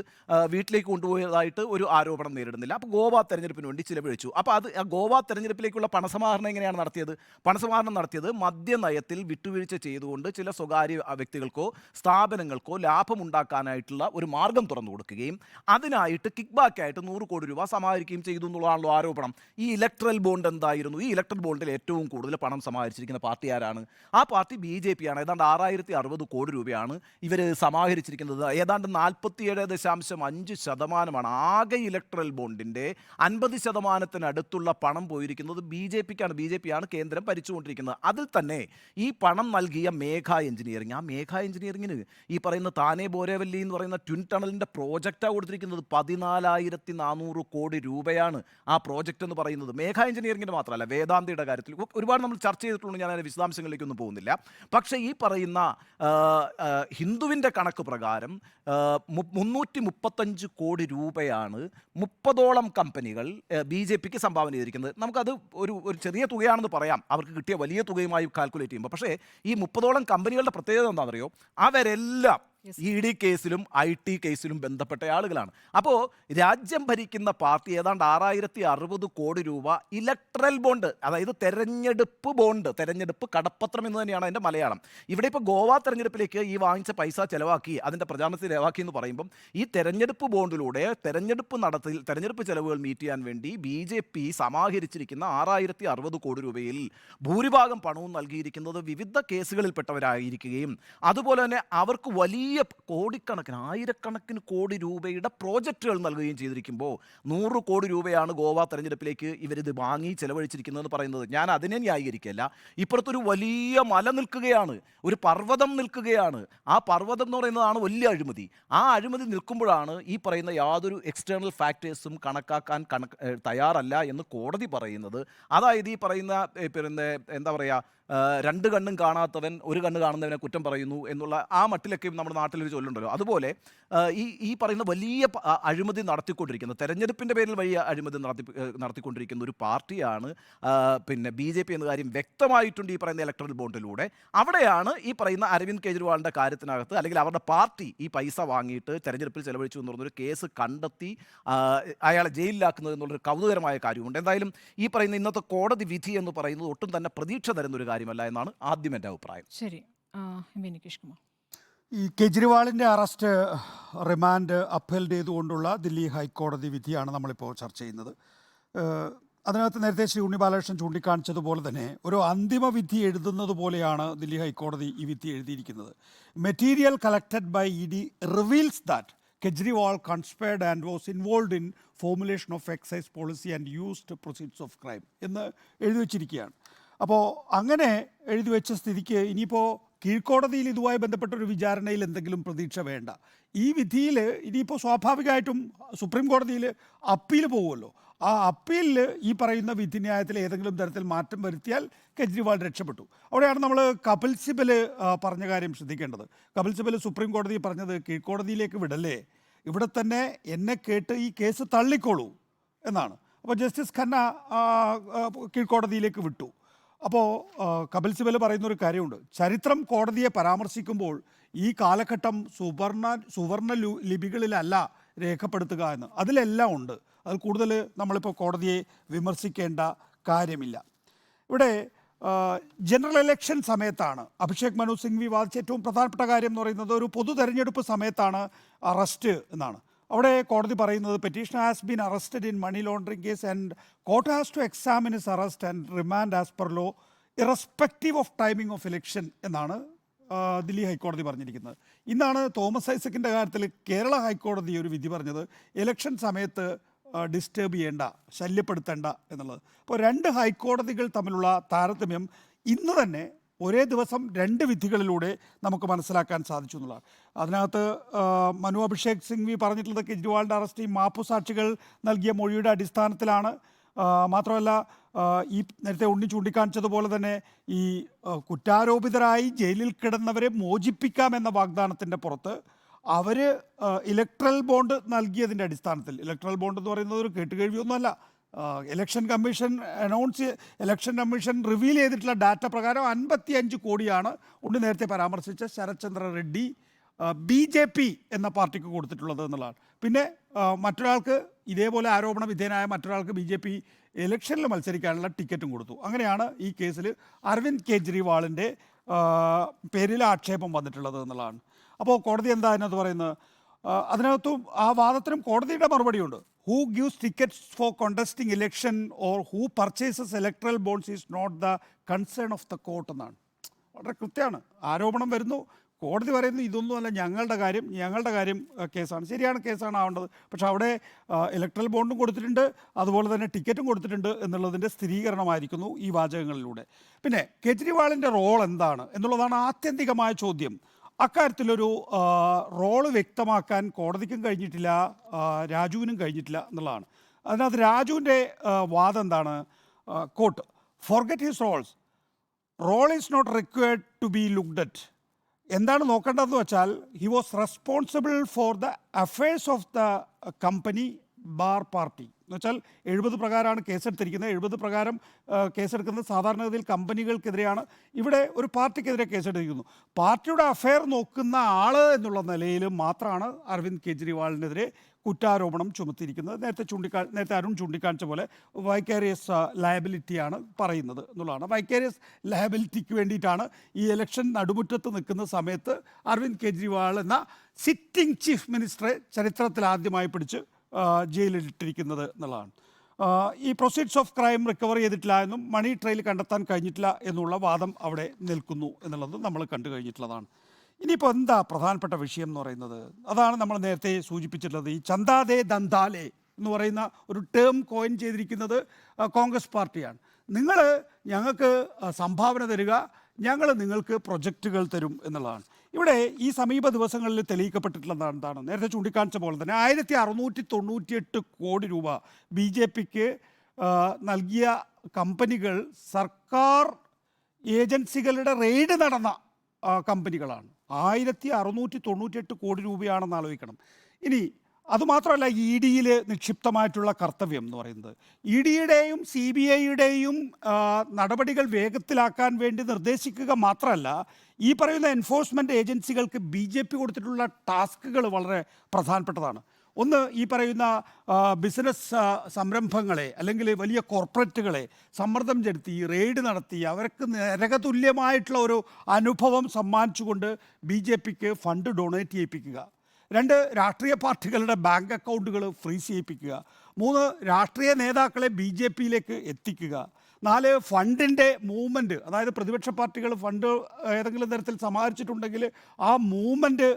വീട്ടിലേക്ക് കൊണ്ടുപോയതായിട്ട് ഒരു ആരോപണം നേരിടുന്നില്ല. അപ്പോൾ ഗോവ തെരഞ്ഞെടുപ്പിന് വേണ്ടി ചിലവഴിച്ചു. അപ്പോൾ അത് ഗോവ തെരഞ്ഞെടുപ്പിലേക്കുള്ള പണസമാഹരണം എങ്ങനെയാണ് നടത്തിയത്? പണസമാഹരണം നടത്തിയത് മദ്യനയത്തിൽ വിട്ടുവീഴ്ച ചെയ്തുകൊണ്ട് ചില സ്വകാര്യ വ്യക്തികൾക്കോ സ്ഥാപനങ്ങൾക്കോ ലാഭമുണ്ടാക്കാനായിട്ടുള്ള ഒരു മാർഗം തുറന്നു കൊടുക്കുകയും അതിനായിട്ട് കിക്ക് ബാക്കായിട്ട് 100 കോടി രൂപ സമാഹരിക്കുകയും ചെയ്തു എന്നുള്ളതാണ് എന്നുള്ളതാണല്ലോ ആരോപണം. ഈ ഇലക്ട്രൽ ബോണ്ട് എന്തായിരുന്നു? ഈ ഇലക്ട്രൽ ബോണ്ടിൽ ഏറ്റവും കൂടുതൽ പണം സമാഹരിച്ചിരിക്കുന്ന പാർട്ടി ആരാണ്? ആ പാർട്ടി BJP ആണ്. ഏതാണ്ട് 6060 കോടി രൂപയാണ് ഇവർ സമാഹരിച്ചിരിക്കുന്നത്. ഏതാണ്ട് 47.5% ആകെ ഇലക്ട്രൽ ബോണ്ടിൻ്റെ 50% പണം പോയിരിക്കുന്നത് BJPക്കാണ്. BJP ആണ് കേന്ദ്രം ഭരിച്ചുകൊണ്ടിരിക്കുന്നത്. അതിൽ തന്നെ ഈ പണം നൽകിയ മേഘ എഞ്ചിനീയറിംഗ്, ആ മേഘ എഞ്ചിനീയറിംഗിന് ഈ പറയുന്ന താനെ ബോരേവല്ലി എന്ന് പറയുന്ന ട്വിൻ ടണലിൻ്റെ പ്രോജക്റ്റാണ് കൊടുത്തിരിക്കുന്നത്. 14,400 കോടി രൂപയാണ് ആ പ്രോജക്റ്റ് എന്ന് പറയുന്നത്. മേഘ എഞ്ചിനീയറിംഗിൻ്റെ മാത്രമല്ല, വേദാന്തയുടെ കാര്യത്തിൽ ഒരുപാട് നമ്മൾ ചർച്ച ചെയ്തിട്ടുണ്ട്. ഞാൻ അതിൻ്റെ വിശദാംശങ്ങളിലേക്കൊന്നും പോകുന്നില്ല. പക്ഷേ ഈ പറയുന്ന ഹിന്ദുവിൻ്റെ കണക്ക് പ്രകാരം 335 കോടി രൂപയാണ് 30ഓളം കമ്പനികൾ BJPക്ക് സംഭാവന ചെയ്തിരിക്കുന്നത്. നമുക്കത് ഒരു ചെറിയ തുകയാണെന്ന് പറയാം, അവർക്ക് കിട്ടിയ വലിയ തുകയുമായി കാൽക്കുലേറ്റ് ചെയ്യുമ്പോൾ. പക്ഷേ ഈ 30ഓളം കമ്പനികളുടെ പ്രത്യേകത എന്താണെന്നറിയോ? അവരെല്ലാം ED കേസിലും IT കേസിലും ബന്ധപ്പെട്ട ആളുകളാണ്. അപ്പോൾ രാജ്യം ഭരിക്കുന്ന പാർട്ടി ഏതാണ്ട് 6060 കോടി രൂപ ഇലക്ട്രൽ ബോണ്ട്, അതായത് തെരഞ്ഞെടുപ്പ് ബോണ്ട്, തെരഞ്ഞെടുപ്പ് കടപ്പത്രം എന്ന് തന്നെയാണ് അതിൻ്റെ മലയാളം. ഇവിടെ ഇപ്പോൾ ഗോവ തെരഞ്ഞെടുപ്പിലേക്ക് ഈ വാങ്ങിച്ച പൈസ ചിലവാക്കി, അതിൻ്റെ പ്രചാരണത്തിൽ ചിലവാക്കി എന്ന് പറയുമ്പം ഈ തെരഞ്ഞെടുപ്പ് ബോണ്ടിലൂടെ തെരഞ്ഞെടുപ്പ് ചെലവുകൾ മീറ്റ് ചെയ്യാൻ വേണ്ടി BJP സമാഹരിച്ചിരിക്കുന്ന 6060 കോടി രൂപയിൽ ഭൂരിഭാഗം പണവും നൽകിയിരിക്കുന്നത് വിവിധ കേസുകളിൽപ്പെട്ടവരായിരിക്കുകയും അതുപോലെ തന്നെ അവർക്ക് വലിയ കോടിക്കണക്കിന്, ആയിരക്കണക്കിന് കോടി രൂപയുടെ പ്രോജക്റ്റുകൾ നൽകുകയും ചെയ്തിരിക്കുമ്പോൾ 100 കോടി രൂപയാണ് ഗോവ തെരഞ്ഞെടുപ്പിലേക്ക് ഇവരിത് വാങ്ങി ചെലവഴിച്ചിരിക്കുന്നതെന്ന് പറയുന്നത്. ഞാൻ അതിനെ ന്യായീകരിക്കല്ല. ഇപ്പുറത്തൊരു വലിയ മല നിൽക്കുകയാണ്, ഒരു പർവ്വതം നിൽക്കുകയാണ്. ആ പർവ്വതം എന്ന് പറയുന്നതാണ് വലിയ അഴിമതി. ആ അഴിമതി നിൽക്കുമ്പോഴാണ് ഈ പറയുന്ന യാതൊരു എക്സ്റ്റേണൽ ഫാക്ടേഴ്സും കണക്കാക്കാൻ തയ്യാറല്ല എന്ന് കോടതി പറയുന്നത്. അതായത് ഈ പറയുന്ന പിന്നെ എന്താ പറയുക, രണ്ട് കണ്ണും കാണാത്തവൻ ഒരു കണ്ണ് കാണുന്നവനെ കുറ്റം പറയുന്നു എന്നുള്ള ആ മട്ടിലൊക്കെ നമ്മുടെ നാട്ടിലൊരു ചൊല്ലുണ്ടല്ലോ. അതുപോലെ ഈ പറയുന്ന വലിയ അഴിമതി നടത്തിക്കൊണ്ടിരിക്കുന്ന, തെരഞ്ഞെടുപ്പിൻ്റെ പേരിൽ വലിയ അഴിമതി നടത്തിക്കൊണ്ടിരിക്കുന്ന ഒരു പാർട്ടിയാണ് പിന്നെ BJP എന്ന കാര്യം വ്യക്തമായിട്ടുണ്ട് ഈ പറയുന്ന ഇലക്ട്രൽ ബോണ്ടിലൂടെ. അവിടെയാണ് ഈ പറയുന്ന അരവിന്ദ് കെജ്രിവാളിൻ്റെ കാര്യത്തിനകത്ത്, അല്ലെങ്കിൽ അവരുടെ പാർട്ടി ഈ പൈസ വാങ്ങിയിട്ട് തെരഞ്ഞെടുപ്പിൽ ചെലവഴിച്ചു എന്ന് പറഞ്ഞൊരു കേസ് കണ്ടെത്തി അയാളെ ജയിലിലാക്കുന്നത് എന്നുള്ളൊരു കൗതുകരമായ കാര്യമുണ്ട്. എന്തായാലും ഈ പറയുന്ന ഇന്നത്തെ കോടതി വിധി എന്ന് പറയുന്നത് ഒട്ടും തന്നെ പ്രതീക്ഷ തരുന്നൊരു കാര്യമല്ല എന്നാണ് ആദ്യം എൻ്റെ അഭിപ്രായം. ശരി, നികേഷ് കുമാർ. ഈ കെജ്രിവാളിൻ്റെ അറസ്റ്റ് റിമാൻഡ് അപ്പീൽ ചെയ്തുകൊണ്ടുള്ള ദില്ലി ഹൈക്കോടതി വിധിയാണ് നമ്മളിപ്പോൾ ചർച്ച ചെയ്യുന്നത്. അതിനകത്ത് നേരത്തെ ശ്രീ ഉണ്ണി ബാലകൃഷ്ണൻ ചൂണ്ടിക്കാണിച്ചതുപോലെ തന്നെ ഒരു അന്തിമ വിധി എഴുതുന്നത് പോലെയാണ് ദില്ലി ഹൈക്കോടതി ഈ വിധി എഴുതിയിരിക്കുന്നത്. Material collected by ED reveals that Kejriwal conspired and was involved in formulation of excise policy and used proceeds of crime എന്ന് എഴുതി വച്ചിരിക്കുകയാണ്. അപ്പോൾ അങ്ങനെ എഴുതി വെച്ച സ്ഥിതിക്ക് ഇനിയിപ്പോൾ കീഴ്ക്കോടതിയിൽ ഇതുമായി ബന്ധപ്പെട്ടൊരു വിചാരണയിൽ എന്തെങ്കിലും പ്രതീക്ഷ വേണ്ട. ഈ വിധിയിൽ ഇനിയിപ്പോൾ സ്വാഭാവികമായിട്ടും സുപ്രീം കോടതിയിൽ അപ്പീൽ പോകുമല്ലോ. ആ അപ്പീലിൽ ഈ പറയുന്ന വിധിന്യായത്തിൽ ഏതെങ്കിലും തരത്തിൽ മാറ്റം വരുത്തിയാൽ കെജ്രിവാൾ രക്ഷപ്പെട്ടു. അവിടെയാണ് നമ്മൾ കപിൽ സിബൽ പറഞ്ഞ കാര്യം ശ്രദ്ധിക്കേണ്ടത്. കപിൽ സിബൽ സുപ്രീം കോടതി പറഞ്ഞത് കീഴ്ക്കോടതിയിലേക്ക് വിടല്ലേ, ഇവിടെ തന്നെ എന്നെ കേട്ട് ഈ കേസ് തള്ളിക്കോളൂ എന്നാണ്. അപ്പോൾ ജസ്റ്റിസ് ഖന്ന കീഴ്ക്കോടതിയിലേക്ക് വിട്ടു. അപ്പോൾ കപിൽ സിബൽ പറയുന്നൊരു കാര്യമുണ്ട്, ചരിത്രം കോടതിയെ പരാമർശിക്കുമ്പോൾ ഈ കാലഘട്ടം സുവർണ ലിപികളിലല്ല രേഖപ്പെടുത്തുക എന്ന്. അതിലെല്ലാം ഉണ്ട്. അത് കൂടുതൽ നമ്മളിപ്പോൾ കോടതിയെ വിമർശിക്കേണ്ട കാര്യമില്ല. ഇവിടെ ജനറൽ ഇലക്ഷൻ സമയത്താണ് അഭിഷേക് മനു സിംഗ്വി വാദിച്ച ഏറ്റവും പ്രധാനപ്പെട്ട കാര്യം എന്ന് പറയുന്നത് ഒരു പൊതു തെരഞ്ഞെടുപ്പ് സമയത്താണ് അറസ്റ്റ് എന്നാണ്. അവിടെ കോടതി പറയുന്നത് petitioner has been arrested in money laundering case and court has to examine his arrest and remand as per law irrespective of timing of election എന്നാണ് ദില്ലി ഹൈക്കോടതി പറഞ്ഞിരിക്കുന്നത്. ഇന്നാണ് തോമസ് ഐസക്കിൻ്റെ കാര്യത്തിൽ കേരള ഹൈക്കോടതി ഒരു വിധി പറഞ്ഞത്, ഇലക്ഷൻ സമയത്ത് ഡിസ്റ്റർബ് ചെയ്യേണ്ട, ശല്യപ്പെടുത്തേണ്ട എന്നുള്ളത്. അപ്പോൾ രണ്ട് ഹൈക്കോടതികൾ തമ്മിലുള്ള താരതമ്യം ഇന്ന് തന്നെ ഒരേ ദിവസം രണ്ട് വിധികളിലൂടെ നമുക്ക് മനസ്സിലാക്കാൻ സാധിച്ചു എന്നുള്ളതാണ്. അതിനകത്ത് മനു അഭിഷേക് സിംഗ്വി പറഞ്ഞിട്ടുള്ളത് കെജ്രിവാളിൻ്റെ അറസ്റ്റ് ഈ മാപ്പുസാക്ഷികൾ നൽകിയ മൊഴിയുടെ അടിസ്ഥാനത്തിലാണ്. മാത്രമല്ല ഈ നേരത്തെ ഉണ്ണി ചൂണ്ടിക്കാണിച്ചതുപോലെ തന്നെ ഈ കുറ്റാരോപിതരായി ജയിലിൽ കിടന്നവരെ മോചിപ്പിക്കാമെന്ന വാഗ്ദാനത്തിൻ്റെ പുറത്ത് അവർ ഇലക്ട്രൽ ബോണ്ട് നൽകിയതിൻ്റെ അടിസ്ഥാനത്തിൽ, ഇലക്ട്രൽ ബോണ്ട് എന്ന് പറയുന്നത് ഒരു കേട്ടുകേഴ്വിയൊന്നുമല്ല, election commission election commission reveal ചെയ്തിട്ടുള്ള ഡാറ്റ പ്രകാരം 55 കോടിയാണ് ഉണ്ണി നേരത്തെ പരാമർശിച്ച ശരത് ചന്ദ്ര റെഡ്ഡി BJP എന്ന പാർട്ടിക്ക് കൊടുത്തിട്ടുള്ളത് എന്നുള്ളതാണ്. പിന്നെ മറ്റൊരാൾക്ക് ഇതേപോലെ ആരോപണ വിധേയനായ മറ്റൊരാൾക്ക് BJP ഇലക്ഷനിൽ മത്സരിക്കാനുള്ള ടിക്കറ്റും കൊടുത്തു. അങ്ങനെയാണ് ഈ കേസിൽ അരവിന്ദ് കെജ്രിവാളിൻ്റെ പേരിൽ ആക്ഷേപം വന്നിട്ടുള്ളത് എന്നുള്ളതാണ്. അപ്പോൾ കോടതി എന്താ അതിനകത്ത് പറയുന്നത്? അതിനകത്തും ആ വാദത്തിനും കോടതിയുടെ മറുപടിയുണ്ട്. who gives tickets for contesting election or who purchases electoral bonds is not the concern of the court എന്നാണ്. വളരെ കൃത്യമാണ്. ആരോപണം വരുന്നു, കോടതി പറയുന്നു ഇതൊന്നുമല്ല ഞങ്ങളുടെ കാര്യം കേസാണ്. ശരിയാണ്, കേസാണ് ആവേണ്ടത്. പക്ഷേ അവിടെ ഇലക്ട്രൽ ബോണ്ടും കൊടുത്തിട്ടുണ്ട്, അതുപോലെ തന്നെ ടിക്കറ്റും കൊടുത്തിട്ടുണ്ട് എന്നുള്ളതിൻ്റെ സ്ഥിരീകരണമായിരിക്കുന്നു ഈ വാചകങ്ങളിലൂടെ. പിന്നെ കെജ്രിവാളിൻ്റെ റോൾ എന്താണ് എന്നുള്ളതാണ് ആത്യന്തികമായ ചോദ്യം. അക്കാര്യത്തിലൊരു റോള് വ്യക്തമാക്കാൻ കോടതിക്കും കഴിഞ്ഞിട്ടില്ല, രാജുവിനും കഴിഞ്ഞിട്ടില്ല എന്നുള്ളതാണ്. അതിനകത്ത് രാജുവിൻ്റെ വാദം എന്താണ്? Court forget his role is not required to be looked at. എന്താണ് നോക്കേണ്ടതെന്ന് വെച്ചാൽ he was responsible for the affairs of the company bar party. എന്ന് വെച്ചാൽ 70 പ്രകാരമാണ് കേസെടുത്തിരിക്കുന്നത്. 70 പ്രകാരം കേസെടുക്കുന്നത് സാധാരണഗതിയിൽ കമ്പനികൾക്കെതിരെയാണ്. ഇവിടെ ഒരു പാർട്ടിക്കെതിരെ കേസെടുത്തിരിക്കുന്നു. പാർട്ടിയുടെ അഫയർ നോക്കുന്ന ആൾ എന്നുള്ള നിലയിൽ മാത്രമാണ് അരവിന്ദ് കെജ്രിവാളിനെതിരെ കുറ്റാരോപണം ചുമത്തിയിരിക്കുന്നത്. നേരത്തെ അരുൺ ചൂണ്ടിക്കാണിച്ച പോലെ വൈക്കാരിയസ് ലയബിലിറ്റിയാണ് പറയുന്നത് എന്നുള്ളതാണ്. വൈക്കാരിയസ് ലയബിലിറ്റിക്ക് വേണ്ടിയിട്ടാണ് ഈ ഇലക്ഷൻ നടുമുറ്റത്ത് നിൽക്കുന്ന സമയത്ത് അരവിന്ദ് കെജ്രിവാൾ എന്ന സിറ്റിംഗ് ചീഫ് മിനിസ്റ്ററെ ചരിത്രത്തിൽ ആദ്യമായി പിടിച്ച് ജയിലിലിട്ടിരിക്കുന്നത് എന്നുള്ളതാണ്. ഈ പ്രൊസീഡ്സ് ഓഫ് ക്രൈം റിക്കവർ ചെയ്തിട്ടില്ല എന്നും മണി ട്രെയിൽ കണ്ടെത്താൻ കഴിഞ്ഞിട്ടില്ല എന്നുള്ള വാദം അവിടെ നിൽക്കുന്നു എന്നുള്ളത് നമ്മൾ കണ്ടു കഴിഞ്ഞിട്ടുള്ളതാണ്. ഇനിയിപ്പോൾ എന്താ പ്രധാനപ്പെട്ട വിഷയം എന്ന് പറയുന്നത്? അതാണ് നമ്മൾ നേരത്തെ സൂചിപ്പിച്ചിട്ടുള്ളത്. ഈ ചന്ദാദേ ദന്താലേ എന്ന് പറയുന്ന ഒരു ടേം കോയിൻ ചെയ്തിരിക്കുന്നത് കോൺഗ്രസ് പാർട്ടിയാണ്. നിങ്ങൾ ഞങ്ങൾക്ക് സംഭാവന തരിക, ഞങ്ങൾ നിങ്ങൾക്ക് പ്രൊജക്റ്റുകൾ തരും എന്നുള്ളതാണ്. ഇവിടെ ഈ സമീപ ദിവസങ്ങളിൽ തെളിയിക്കപ്പെട്ടിട്ടുള്ളതാണ് എന്താണ്? നേരത്തെ ചൂണ്ടിക്കാണിച്ച പോലെ തന്നെ 1698 കോടി രൂപ BJPക്ക് നൽകിയ കമ്പനികൾ സർക്കാർ ഏജൻസികളുടെ റെയ്ഡ് നടന്ന കമ്പനികളാണ്. 1698 കോടി രൂപയാണെന്ന് ആലോചിക്കണം. ഇനി അതുമാത്രമല്ല, EDയിൽ നിക്ഷിപ്തമായിട്ടുള്ള കർത്തവ്യം എന്ന് പറയുന്നത് EDയുടെയും CBIയുടെയും നടപടികൾ വേഗത്തിലാക്കാൻ വേണ്ടി നിർദ്ദേശിക്കുക മാത്രമല്ല, ഈ പറയുന്ന എൻഫോഴ്സ്മെൻറ്റ് ഏജൻസികൾക്ക് BJP കൊടുത്തിട്ടുള്ള ടാസ്കുകൾ വളരെ പ്രധാനപ്പെട്ടതാണ്. ഒന്ന്, ഈ പറയുന്ന ബിസിനസ് സംരംഭങ്ങളെ അല്ലെങ്കിൽ വലിയ കോർപ്പറേറ്റുകളെ സമ്മർദ്ദം ചെലുത്തി റെയ്ഡ് നടത്തി അവർക്ക് നരകതുല്യമായിട്ടുള്ള ഒരു അനുഭവം സമ്മാനിച്ചുകൊണ്ട് BJPക്ക് ഫണ്ട് ഡൊണേറ്റ് ചെയ്യിപ്പിക്കുക. 2, രാഷ്ട്രീയ പാർട്ടികളുടെ ബാങ്ക് അക്കൗണ്ടുകൾ ഫ്രീസ് ചെയ്യിപ്പിക്കുക. 3, രാഷ്ട്രീയ നേതാക്കളെ BJPയിലേക്ക് എത്തിക്കുക. 4, ഫണ്ടിൻ്റെ മൂവ്മെൻറ്റ്, അതായത് പ്രതിപക്ഷ പാർട്ടികൾ ഫണ്ട് ഏതെങ്കിലും തരത്തിൽ സമാഹരിച്ചിട്ടുണ്ടെങ്കിൽ ആ മൂവ്മെൻറ്റ്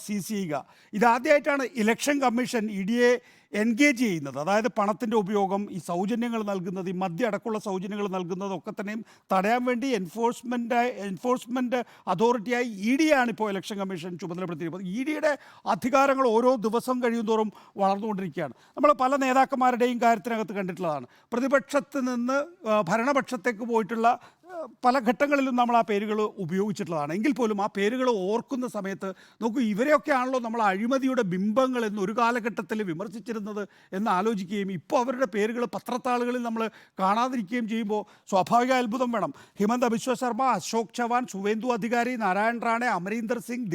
സീസ് ചെയ്യുക. ഇതാദ്യമായിട്ടാണ് ഇലക്ഷൻ കമ്മീഷൻ EDയെ എൻഗേജ് ചെയ്യുന്നത്. അതായത് പണത്തിൻ്റെ ഉപയോഗം, ഈ സൗജന്യങ്ങൾ നൽകുന്നത്, ഈ മദ്യ അടക്കമുള്ള സൗജന്യങ്ങൾ നൽകുന്നതൊക്കെ തന്നെയും തടയാൻ വേണ്ടി എൻഫോഴ്സ്മെൻറ്റ് അതോറിറ്റിയായി EDയാണ് ഇപ്പോൾ ഇലക്ഷൻ കമ്മീഷൻ ചുമതലപ്പെടുത്തിയിരിക്കുന്നത്. EDയുടെ അധികാരങ്ങൾ ഓരോ ദിവസം കഴിയുന്തോറും വളർന്നുകൊണ്ടിരിക്കുകയാണ്. നമ്മൾ പല നേതാക്കന്മാരുടെയും കാര്യത്തിനകത്ത് കണ്ടിട്ടുള്ളതാണ്. പ്രതിപക്ഷത്ത് നിന്ന് ഭരണപക്ഷത്തേക്ക് പോയിട്ടുള്ള പല ഘട്ടങ്ങളിലും നമ്മൾ ആ പേരുകൾ ഉപയോഗിച്ചിട്ടുള്ളതാണ്. എങ്കിൽ പോലും ആ പേരുകൾ ഓർക്കുന്ന സമയത്ത് നോക്കൂ, ഇവരെയൊക്കെയാണല്ലോ നമ്മൾ അഴിമതിയുടെ ബിംബങ്ങൾ എന്ന് ഒരു കാലഘട്ടത്തിൽ വിമർശിച്ചിരുന്നത് എന്ന് ആലോചിക്കുകയും ഇപ്പോൾ അവരുടെ പേരുകൾ പത്രത്താളുകളിൽ നമ്മൾ കാണാതിരിക്കുകയും ചെയ്യുമ്പോൾ സ്വാഭാവിക അത്ഭുതം വേണം. ഹിമന്ത ബിശ്വ ശർമ്മ, അശോക് ചവാൻ, സുവേന്ദു അധികാരി, നാരായൺ റാണെ, അമരീന്ദർ സിംഗ്,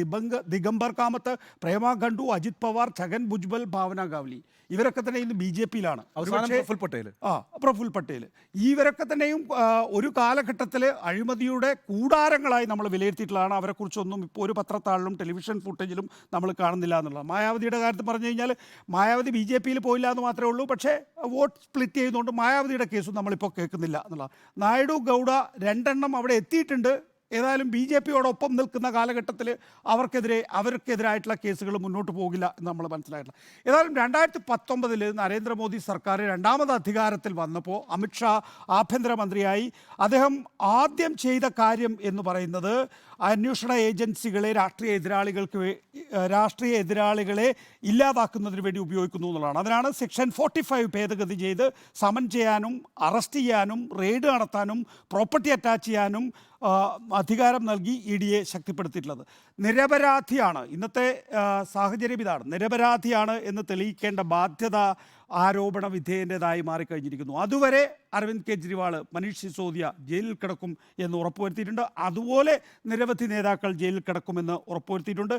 ദിഗംബർ കാമത്ത്, പ്രേമ ഖണ്ഡു, അജിത് പവാർ, ഛഗൻ ഭുജ്ബൽ, ഭാവന ഗാവ്ലി, ഇവരൊക്കെ തന്നെ ഇന്ന് BJPയിലാണ്. പ്രഫുൽ പട്ടേൽ, ഇവരൊക്കെ തന്നെയും ഒരു കാലഘട്ടത്തിൽ അഴിമതിയുടെ കൂടാരങ്ങളായി നമ്മൾ വിലയിരുത്തിയിട്ടുള്ളതാണ്. അവരെക്കുറിച്ചൊന്നും ഇപ്പോൾ ഒരു പത്രത്താളിലും ടെലിവിഷൻ ഫുട്ടേജിലും നമ്മൾ കാണുന്നില്ല എന്നുള്ളത്. മായാവതിയുടെ കാര്യത്തിൽ പറഞ്ഞു കഴിഞ്ഞാൽ മായാവതി BJPയിൽ പോയില്ല എന്ന് മാത്രമേ ഉള്ളൂ. പക്ഷേ വോട്ട് സ്പ്ലിറ്റ് ചെയ്യുന്നതുകൊണ്ട് മായാവതിയുടെ കേസും നമ്മളിപ്പോൾ കേൾക്കുന്നില്ല എന്നുള്ളത്. നായിഡു, ഗൗഡ 2 എണ്ണം അവിടെ എത്തിയിട്ടുണ്ട്. ഏതായാലും BJPയോടൊപ്പം നിൽക്കുന്ന കാലഘട്ടത്തിൽ അവർക്കെതിരായിട്ടുള്ള കേസുകൾ മുന്നോട്ട് പോകില്ല എന്ന് നമ്മൾ മനസ്സിലായിട്ടില്ല. ഏതായാലും 2019 നരേന്ദ്രമോദി സർക്കാർ രണ്ടാമത് അധികാരത്തിൽ വന്നപ്പോൾ അമിത്ഷാ ആഭ്യന്തരമന്ത്രിയായി അദ്ദേഹം ആദ്യം ചെയ്ത കാര്യം എന്ന് പറയുന്നത് അന്വേഷണ ഏജൻസികളെ രാഷ്ട്രീയ എതിരാളികളെ ഇല്ലാതാക്കുന്നതിന് വേണ്ടി ഉപയോഗിക്കുന്നു എന്നുള്ളതാണ്. അതിനാണ് സെക്ഷൻ 45 ഭേദഗതി ചെയ്ത് സമൻ ചെയ്യാനും അറസ്റ്റ് ചെയ്യാനും റെയ്ഡ് നടത്താനും പ്രോപ്പർട്ടി അറ്റാച്ച് ചെയ്യാനും അധികാരം നൽകി EDയെ ശക്തിപ്പെടുത്തിയിട്ടുള്ളത്. നിരപരാധിയാണ്, ഇന്നത്തെ സാഹചര്യം ഇതാണ്, നിരപരാധിയാണ് എന്ന് തെളിയിക്കേണ്ട ബാധ്യത ആരോപണ വിധേയൻ്റെതായി മാറിക്കഴിഞ്ഞിരിക്കുന്നു. അതുവരെ അരവിന്ദ് കെജ്രിവാൾ, മനീഷ് സിസോദിയ ജയിലിൽ കിടക്കും എന്ന് ഉറപ്പുവരുത്തിയിട്ടുണ്ട്. അതുപോലെ നിരവധി നേതാക്കൾ ജയിലിൽ കിടക്കുമെന്ന് ഉറപ്പുവരുത്തിയിട്ടുണ്ട്.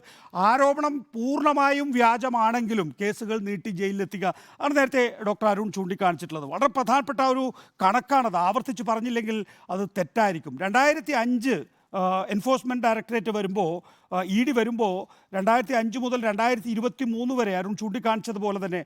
ആരോപണം പൂർണ്ണമായും വ്യാജമാണെങ്കിലും കേസുകൾ നീട്ടി ജയിലിലെത്തിക്കുക ആണ് നേരത്തെ ഡോക്ടർ അരുൺ ചൂണ്ടിക്കാണിച്ചിട്ടുള്ളത്. വളരെ പ്രധാനപ്പെട്ട ഒരു കണക്കാണത്. ആവർത്തിച്ച് പറഞ്ഞില്ലെങ്കിൽ അത് തെറ്റായിരിക്കും. 2005 എൻഫോഴ്സ്മെൻറ്റ് ഡയറക്ടറേറ്റ് വരുമ്പോൾ ഇ ഡി വരുമ്പോൾ 2005 മുതൽ 2023 വരെ അരുൺ ചൂണ്ടിക്കാണിച്ചതുപോലെ തന്നെ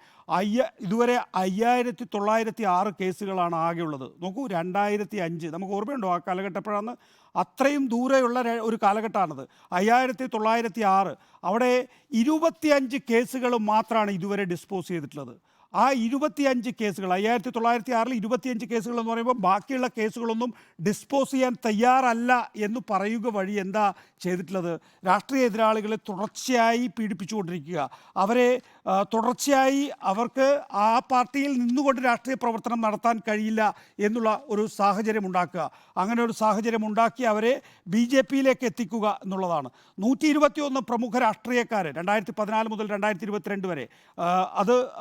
ഇതുവരെ 5906 കേസുകളാണ് ആകെയുള്ളത്. നോക്കൂ, 2005 നമുക്ക് ഓർമ്മയുണ്ടോ ആ കാലഘട്ടം എപ്പോഴാണ്? അത്രയും ദൂരെയുള്ള ഒരു കാലഘട്ടമാണത്. 5906 അവിടെ 25 കേസുകൾ മാത്രമാണ് ഇതുവരെ ഡിസ്പോസ് ചെയ്തിട്ടുള്ളത്. ആ 25 കേസുകൾ 5906 25 കേസുകൾ എന്ന് പറയുമ്പോൾ ബാക്കിയുള്ള കേസുകളൊന്നും ഡിസ്പോസ് ചെയ്യാൻ തയ്യാറല്ല എന്ന് പറയുക വഴി എന്താ ചെയ്തിട്ടുള്ളത്? രാഷ്ട്രീയ എതിരാളികളെ തുടർച്ചയായി പീഡിപ്പിച്ചുകൊണ്ടിരിക്കുക, അവരെ തുടർച്ചയായി അവർക്ക് ആ പാർട്ടിയിൽ നിന്നുകൊണ്ട് രാഷ്ട്രീയ പ്രവർത്തനം നടത്താൻ കഴിയില്ല എന്നുള്ള ഒരു സാഹചര്യം ഉണ്ടാക്കുക. അങ്ങനെ ഒരു സാഹചര്യം ഉണ്ടാക്കി അവരെ BJPയിലേക്ക് എത്തിക്കുക എന്നുള്ളതാണ്. 121 പ്രമുഖ രാഷ്ട്രീയക്കാർ 2014 മുതൽ 2022 വരെ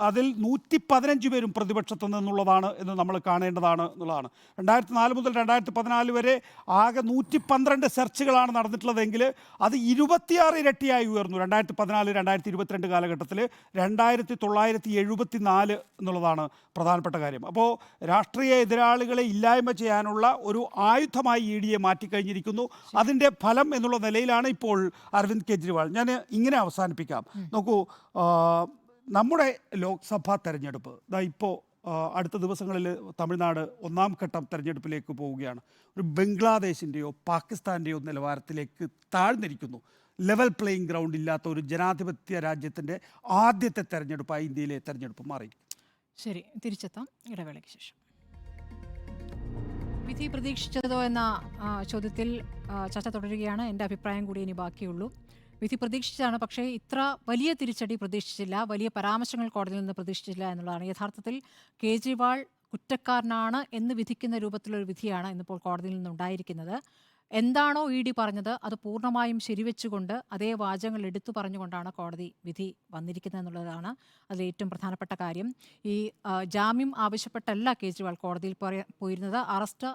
അതിൽ 115 പേരും പ്രതിപക്ഷത്തു നിന്നുള്ളതാണ് എന്ന് നമ്മൾ കാണേണ്ടതാണ് എന്നുള്ളതാണ്. 2004 മുതൽ 2014 വരെ ആകെ 112 സെർച്ചുകളാണ് നടന്നിട്ടുള്ളതെങ്കിൽ അത് 26 ഇരട്ടിയായി ഉയർന്നു. 2014-2022 കാലഘട്ടത്തിൽ 2974 എന്നുള്ളതാണ് പ്രധാനപ്പെട്ട കാര്യം. അപ്പോൾ രാഷ്ട്രീയ എതിരാളികളെ ഇല്ലായ്മ ചെയ്യാനുള്ള ഒരു ആയുധമായി ED മാറ്റിക്കഴിഞ്ഞിരിക്കുന്നു. അതിൻ്റെ ഫലം എന്നുള്ള നിലയിലാണ് ഇപ്പോൾ അരവിന്ദ് കെജ്രിവാൾ. ഞാൻ ഇങ്ങനെ അവസാനിപ്പിക്കാം. നോക്കൂ, നമ്മുടെ ലോക്സഭാ തെരഞ്ഞെടുപ്പ് ഇപ്പോൾ അടുത്ത ദിവസങ്ങളിൽ തമിഴ്നാട് 1ാം ഘട്ടം തെരഞ്ഞെടുപ്പിലേക്ക് പോവുകയാണ്. ഒരു ബംഗ്ലാദേശിൻ്റെയോ പാകിസ്ഥാൻ്റെയോ നിലവാരത്തിലേക്ക് താഴ്ന്നിരിക്കുന്നു. ലെവൽ പ്ലേയിങ് ഗ്രൗണ്ട് ഇല്ലാത്ത ഒരു ജനാധിപത്യ രാജ്യത്തിൻ്റെ ആദ്യത്തെ തെരഞ്ഞെടുപ്പായി ഇന്ത്യയിലെ തെരഞ്ഞെടുപ്പ് മാറി. ശരി, തിരിച്ചെത്താം ഇടവേളയ്ക്ക് ശേഷം. വിധി പ്രതീക്ഷിച്ചതോ എന്ന ചോദ്യത്തിൽ ചർച്ച തുടരുകയാണ്. എൻ്റെ അഭിപ്രായം കൂടി ഇനി ബാക്കിയുള്ളൂ. വിധി പ്രതീക്ഷിച്ചതാണ്, പക്ഷേ ഇത്ര വലിയ തിരിച്ചടി പ്രതീക്ഷിച്ചില്ല, വലിയ പരാമർശങ്ങൾ കോടതിയിൽ നിന്ന് പ്രതീക്ഷിച്ചില്ല എന്നുള്ളതാണ്. യഥാർത്ഥത്തിൽ കേജ്രിവാൾ കുറ്റക്കാരനാണ് എന്ന് വിധിക്കുന്ന രൂപത്തിലൊരു വിധിയാണ് ഇന്നിപ്പോൾ കോടതിയിൽ നിന്നുണ്ടായിരിക്കുന്നത്. എന്താണോ ED പറഞ്ഞത് അത് പൂർണ്ണമായും ശരിവെച്ചുകൊണ്ട് അതേ വാചകങ്ങൾ എടുത്തു പറഞ്ഞുകൊണ്ടാണ് കോടതി വിധി വന്നിരിക്കുന്നത് എന്നുള്ളതാണ് അതിൽ ഏറ്റവും പ്രധാനപ്പെട്ട കാര്യം. ഈ ജാമ്യം ആവശ്യപ്പെട്ടല്ല കേജ്രിവാൾ കോടതിയിൽ പോയിരുന്നത്. അറസ്റ്റ്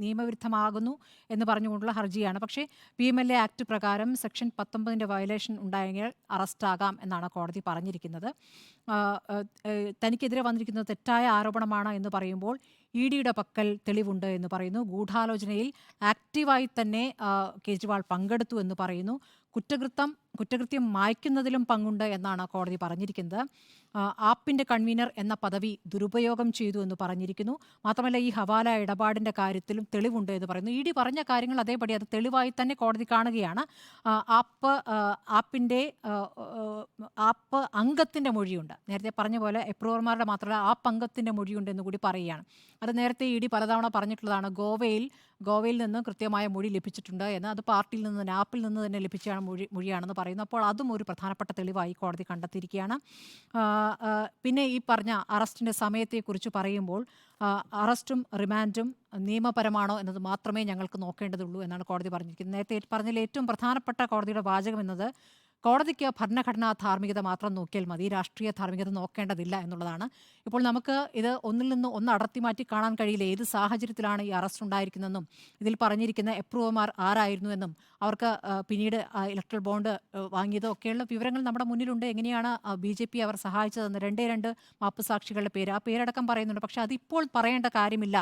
നിയമവിരുദ്ധമാകുന്നു എന്ന് പറഞ്ഞുകൊണ്ടുള്ള ഹർജിയാണ്. പക്ഷേ PMLA ആക്ട് പ്രകാരം സെക്ഷൻ 19 വയലേഷൻ ഉണ്ടായെങ്കിൽ അറസ്റ്റാകാം എന്നാണ് കോടതി പറഞ്ഞിരിക്കുന്നത്. തനിക്കെതിരെ വന്നിരിക്കുന്നത് തെറ്റായ ആരോപണമാണ് എന്ന് പറയുമ്പോൾ EDയുടെ പക്കൽ തെളിവുണ്ട് എന്ന് പറയുന്നു. ഗൂഢാലോചനയിൽ ആക്റ്റീവായി തന്നെ കേജ്രിവാൾ പങ്കെടുത്തു എന്ന് പറയുന്നു. കുറ്റകൃത്യം മായ്ക്കുന്നതിലും പങ്കുണ്ട് എന്നാണ് കോടതി പറഞ്ഞിരിക്കുന്നത്. ആപ്പിൻ്റെ കൺവീനർ എന്ന പദവി ദുരുപയോഗം ചെയ്തു എന്ന് പറഞ്ഞിരിക്കുന്നു. മാത്രമല്ല ഈ ഹവാല ഇടപാടിൻ്റെ കാര്യത്തിലും തെളിവുണ്ട് എന്ന് പറയുന്നു. ED പറഞ്ഞ കാര്യങ്ങൾ അതേപടി അത് തെളിവായി തന്നെ കോടതി കാണുകയാണ്. ആപ്പ് അംഗത്തിൻ്റെ മൊഴിയുണ്ട്. നേരത്തെ പറഞ്ഞ പോലെ എപ്രൂവർമാരുടെ മാത്രമല്ല ആപ്പ് അംഗത്തിൻ്റെ മൊഴിയുണ്ട് എന്ന് കൂടി പറയുകയാണ്. അത് നേരത്തെ ED പലതവണ പറഞ്ഞിട്ടുള്ളതാണ്. ഗോവയിൽ നിന്ന് കൃത്യമായ മൊഴി ലഭിച്ചിട്ടുണ്ട് എന്ന്. അത് പാർട്ടിയിൽ നിന്ന് ആപ്പിൽ നിന്ന് തന്നെ ലഭിച്ചാണ് മൊഴിയാണെന്ന് പറയുന്നു. അപ്പോൾ അതും ഒരു പ്രധാനപ്പെട്ട തെളിവായി കോടതി കണ്ടെത്തിയിരിക്കുകയാണ്. പിന്നെ ഈ പറഞ്ഞ അറസ്റ്റിൻ്റെ സമയത്തെക്കുറിച്ച് പറയുമ്പോൾ അറസ്റ്റും റിമാൻഡും നിയമപരമാണോ എന്നത് മാത്രമേ ഞങ്ങൾക്ക് നോക്കേണ്ടതുള്ളൂ എന്നാണ് കോടതി പറഞ്ഞിരിക്കുന്നത്. നേരത്തെ പറഞ്ഞതിൽ ഏറ്റവും പ്രധാനപ്പെട്ട കോടതിയുടെ വാചകം എന്നത് കോടതിക്ക് ഭരണഘടനാ ധാർമ്മികത മാത്രം നോക്കിയാൽ മതി, രാഷ്ട്രീയ ധാർമ്മികത നോക്കേണ്ടതില്ല എന്നുള്ളതാണ്. ഇപ്പോൾ നമുക്ക് ഇത് ഒന്നിൽ നിന്ന് ഒന്ന് അടർത്തി മാറ്റി കാണാൻ കഴിയില്ല. ഏത് സാഹചര്യത്തിലാണ് ഈ അറസ്റ്റ് ഉണ്ടായിരിക്കുന്നതെന്നും ഇതിൽ പറഞ്ഞിരിക്കുന്ന എപ്രൂവർമാർ ആരായിരുന്നു എന്നും അവർക്ക് പിന്നീട് ഇലക്ട്രൽ ബോണ്ട് വാങ്ങിയതോ ഒക്കെയുള്ള വിവരങ്ങൾ നമ്മുടെ മുന്നിലുണ്ട്. എങ്ങനെയാണ് BJP അവർ സഹായിച്ചതെന്ന് 2 മാപ്പുസാക്ഷികളുടെ പേര് ആ പേരടക്കം പറയുന്നുണ്ട്. പക്ഷേ അതിപ്പോൾ പറയേണ്ട കാര്യമില്ല.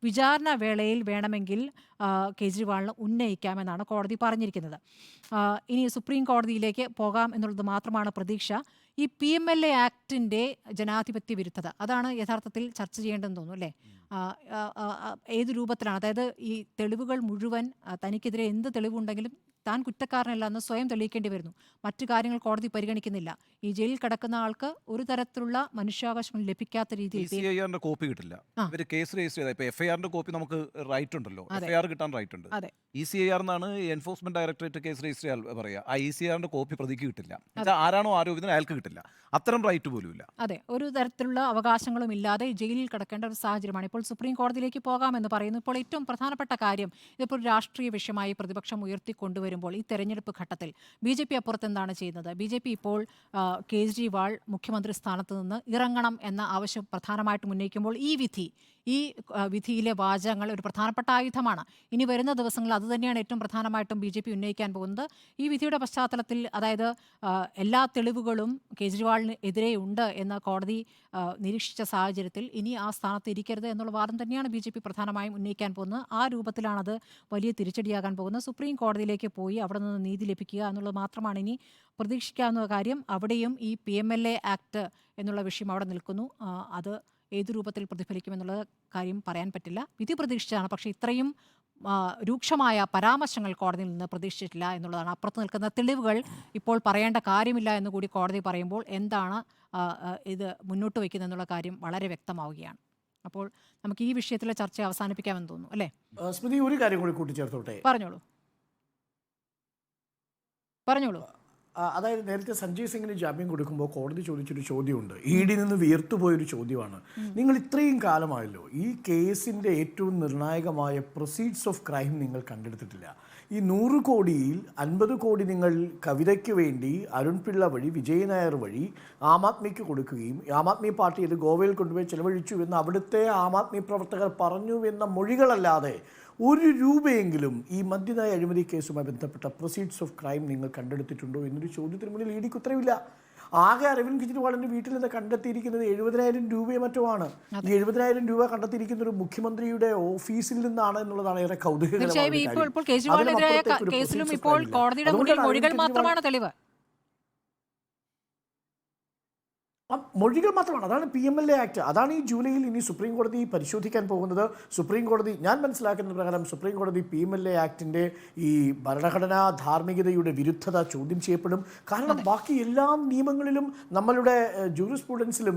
വിചാരണ വേളയിൽ വേണമെങ്കിൽ കേജ്രിവാളിന് ഉന്നയിക്കാമെന്നാണ് കോടതി പറഞ്ഞിരിക്കുന്നത്. ഇനി സുപ്രീം കോടതിയിലേക്ക് പോകാം എന്നുള്ളത് മാത്രമാണ് പ്രതീക്ഷ. ഈ PMLA ആക്ടിൻ്റെ ജനാധിപത്യ വിരുദ്ധത അതാണ് യഥാർത്ഥത്തിൽ ചർച്ച ചെയ്യേണ്ടതെന്ന് തോന്നുന്നു അല്ലേ? ഏത് രൂപത്തിലാണ്, അതായത് ഈ തെളിവുകൾ മുഴുവൻ തനിക്കെതിരെ എന്ത് തെളിവുണ്ടെങ്കിലും താൻ കുറ്റക്കാരനല്ല എന്ന് സ്വയം തെളിയിക്കേണ്ടി വരുന്നു. മറ്റു കാര്യങ്ങൾ കോടതി പരിഗണിക്കുന്നില്ല. ഈ ജയിലിൽ കിടക്കുന്ന ആൾക്ക് ഒരു തരത്തിലുള്ള മനുഷ്യാവകാശങ്ങൾ ലഭിക്കാത്ത രീതിയിൽ ECIR കോപ്പി കിട്ടില്ല. ഇവർ കേസ് രജിസ്റ്റർ ചെയ്ത ഇപ്പോൾ FIR കോപ്പി നമുക്ക് റൈറ്റ് ഉണ്ടല്ലോ, FIR കിട്ടാൻ റൈറ്റ് ഉണ്ട്. ECIR എന്നാണ് എൻഫോഴ്സ്മെന്റ് ഡയറക്ടറേറ്റ് കേസ് രജിസ്റ്റർ ചെയ്യാൻ പറയുക. ആ ECIR കോപ്പി പ്രതിക്ക് കിട്ടില്ല. ആരാണോ ആരോപിക്കുന്നത് അയാൾക്ക് കിട്ടില്ല. അത്തരം റൈറ്റ് പോലും ഇല്ല. അതെ, ഒരു തരത്തിലുള്ള അവകാശങ്ങളും ഇല്ലാതെ ജയിലിൽ കിടക്കേണ്ട ഒരു സാഹചര്യമാണ്. ഇപ്പോൾ സുപ്രീം കോടതിയിലേക്ക് പോകാമെന്ന് പറയുന്നു. ഇപ്പോൾ ഏറ്റവും പ്രധാനപ്പെട്ട കാര്യം ഇതിപ്പോൾ രാഷ്ട്രീയ വിഷയമായി പ്രതിപക്ഷം ഉയർത്തിക്കൊണ്ടുവരുമ്പോൾ ഈ തെരഞ്ഞെടുപ്പ് ഘട്ടത്തിൽ BJP അപ്പുറത്ത് എന്താണ് ചെയ്യുന്നത്? BJP ഇപ്പോൾ കേജ്രിവാൾ മുഖ്യമന്ത്രി സ്ഥാനത്ത് നിന്ന് ഇറങ്ങണം എന്ന ആവശ്യം പ്രധാനമായിട്ടും ഉന്നയിക്കുമ്പോൾ ഈ വിധിയിലെ വാചകങ്ങൾ ഒരു പ്രധാനപ്പെട്ട ആയുധമാണ്. ഇനി വരുന്ന ദിവസങ്ങളിൽ അതുതന്നെയാണ് ഏറ്റവും പ്രധാനമായിട്ടും BJP ഉന്നയിക്കാൻ പോകുന്നത്. ഈ വിധിയുടെ പശ്ചാത്തലത്തിൽ, അതായത് എല്ലാ തെളിവുകളും കേജ്രിവാളിന് എതിരെ ഉണ്ട് എന്ന് കോടതി നിരീക്ഷിച്ച സാഹചര്യത്തിൽ ഇനി ആ സ്ഥാനത്ത് ഇരിക്കരുത് എന്നുള്ള എന്നുള്ള വാദം തന്നെയാണ് BJP പ്രധാനമായും ഉന്നയിക്കാൻ പോകുന്നത്. ആ രൂപത്തിലാണത് വലിയ തിരിച്ചടിയാകാൻ പോകുന്നത്. സുപ്രീം കോടതിയിലേക്ക് പോയി അവിടെ നിന്ന് നീതി ലഭിക്കുക എന്നുള്ളത് മാത്രമാണ് ഇനി പ്രതീക്ഷിക്കാവുന്ന കാര്യം. അവിടെയും ഈ PMLA ആക്ട് എന്നുള്ള വിഷയം അവിടെ നിൽക്കുന്നു. അത് ഏത് രൂപത്തിൽ പ്രതിഫലിക്കുമെന്നുള്ള കാര്യം പറയാൻ പറ്റില്ല. വിധി പ്രതീക്ഷിച്ചാണ്, പക്ഷേ ഇത്രയും രൂക്ഷമായ പരാമർശങ്ങൾ കോടതിയിൽ നിന്ന് പ്രതീക്ഷിച്ചിട്ടില്ല എന്നുള്ളതാണ്. അപ്പുറത്ത് നിൽക്കുന്ന തെളിവുകൾ ഇപ്പോൾ പറയേണ്ട കാര്യമില്ല എന്നുകൂടി കോടതി പറയുമ്പോൾ എന്താണ് ഇത് മുന്നോട്ട് വയ്ക്കുന്നത് എന്നുള്ള കാര്യം വളരെ വ്യക്തമാവുകയാണ്. അപ്പോൾ നമുക്ക് ഈ വിഷയത്തിലെ ചർച്ച അവസാനിപ്പിക്കാമെന്ന് തോന്നുന്നു, അല്ലേ? സ്മൃതി, ഒരു കാര്യം കൂടി കൂട്ടിച്ചേർത്തോട്ടെ. പറഞ്ഞോളൂ. അതായത് നേരത്തെ സഞ്ജയ് സിംഗിന് ജാമ്യം കൊടുക്കുമ്പോൾ കോടതി ചോദിച്ചൊരു ചോദ്യമുണ്ട്. ED നിന്ന് വിയർത്തുപോയൊരു ചോദ്യമാണ്. നിങ്ങൾ ഇത്രയും കാലമായല്ലോ, ഈ കേസിൻ്റെ ഏറ്റവും നിർണായകമായ പ്രൊസീഡ്സ് ഓഫ് ക്രൈം നിങ്ങൾ കണ്ടെടുത്തിട്ടില്ല. ഈ 100 കോടിയിൽ 50 കോടി നിങ്ങൾ കവിതയ്ക്ക് വേണ്ടി അരുൺ പിള്ള വഴി, വിജയ് നായർ വഴി ആം ആദ്മിക്ക് കൊടുക്കുകയും ആം ആദ്മി പാർട്ടി ഇത് ഗോവയിൽ കൊണ്ടുപോയി ചെലവഴിച്ചു എന്ന് അവിടുത്തെ ആം ആദ്മി പ്രവർത്തകർ പറഞ്ഞു എന്ന മൊഴികളല്ലാതെ 1 രൂപയെങ്കിലും ഈ മദ്യനയ അഴിമതി കേസുമായി ബന്ധപ്പെട്ട പ്രൊസീഡ്സ് ഓഫ് ക്രൈം നിങ്ങൾ കണ്ടെടുത്തിട്ടുണ്ടോ എന്നൊരു ചോദ്യത്തിന് മുന്നിൽ EDക്ക് ഉത്തരവില്ല. ആകെ അരവിന്ദ് കെജ്രിവാളിൻ്റെ വീട്ടിൽ നിന്ന് കണ്ടെത്തിയിരിക്കുന്നത് 70,000 രൂപയോ മറ്റോ ആണ്. ഈ 70,000 രൂപ കണ്ടെത്തിയിരിക്കുന്ന ഒരു മുഖ്യമന്ത്രിയുടെ ഓഫീസിൽ നിന്നാണ് എന്നുള്ളതാണ് ഏറെ കൗതുകകരമായ മൊഴികൾ മാത്രമാണ്. അതാണ് PMLA ആക്ട്. അതാണ് ഈ ജൂലൈയിൽ ഇനി സുപ്രീം കോടതി പരിശോധിക്കാൻ പോകുന്നത്. സുപ്രീം കോടതി, ഞാൻ മനസ്സിലാക്കുന്ന പ്രകാരം സുപ്രീം കോടതി PMLA ആക്ടിൻ്റെ ഈ ഭരണഘടനാ ധാർമ്മികതയുടെ വിരുദ്ധത ചോദ്യം ചെയ്യപ്പെടും. കാരണം ബാക്കി എല്ലാ നിയമങ്ങളിലും നമ്മളുടെ ജൂറിസ്പ്രുഡൻസിലും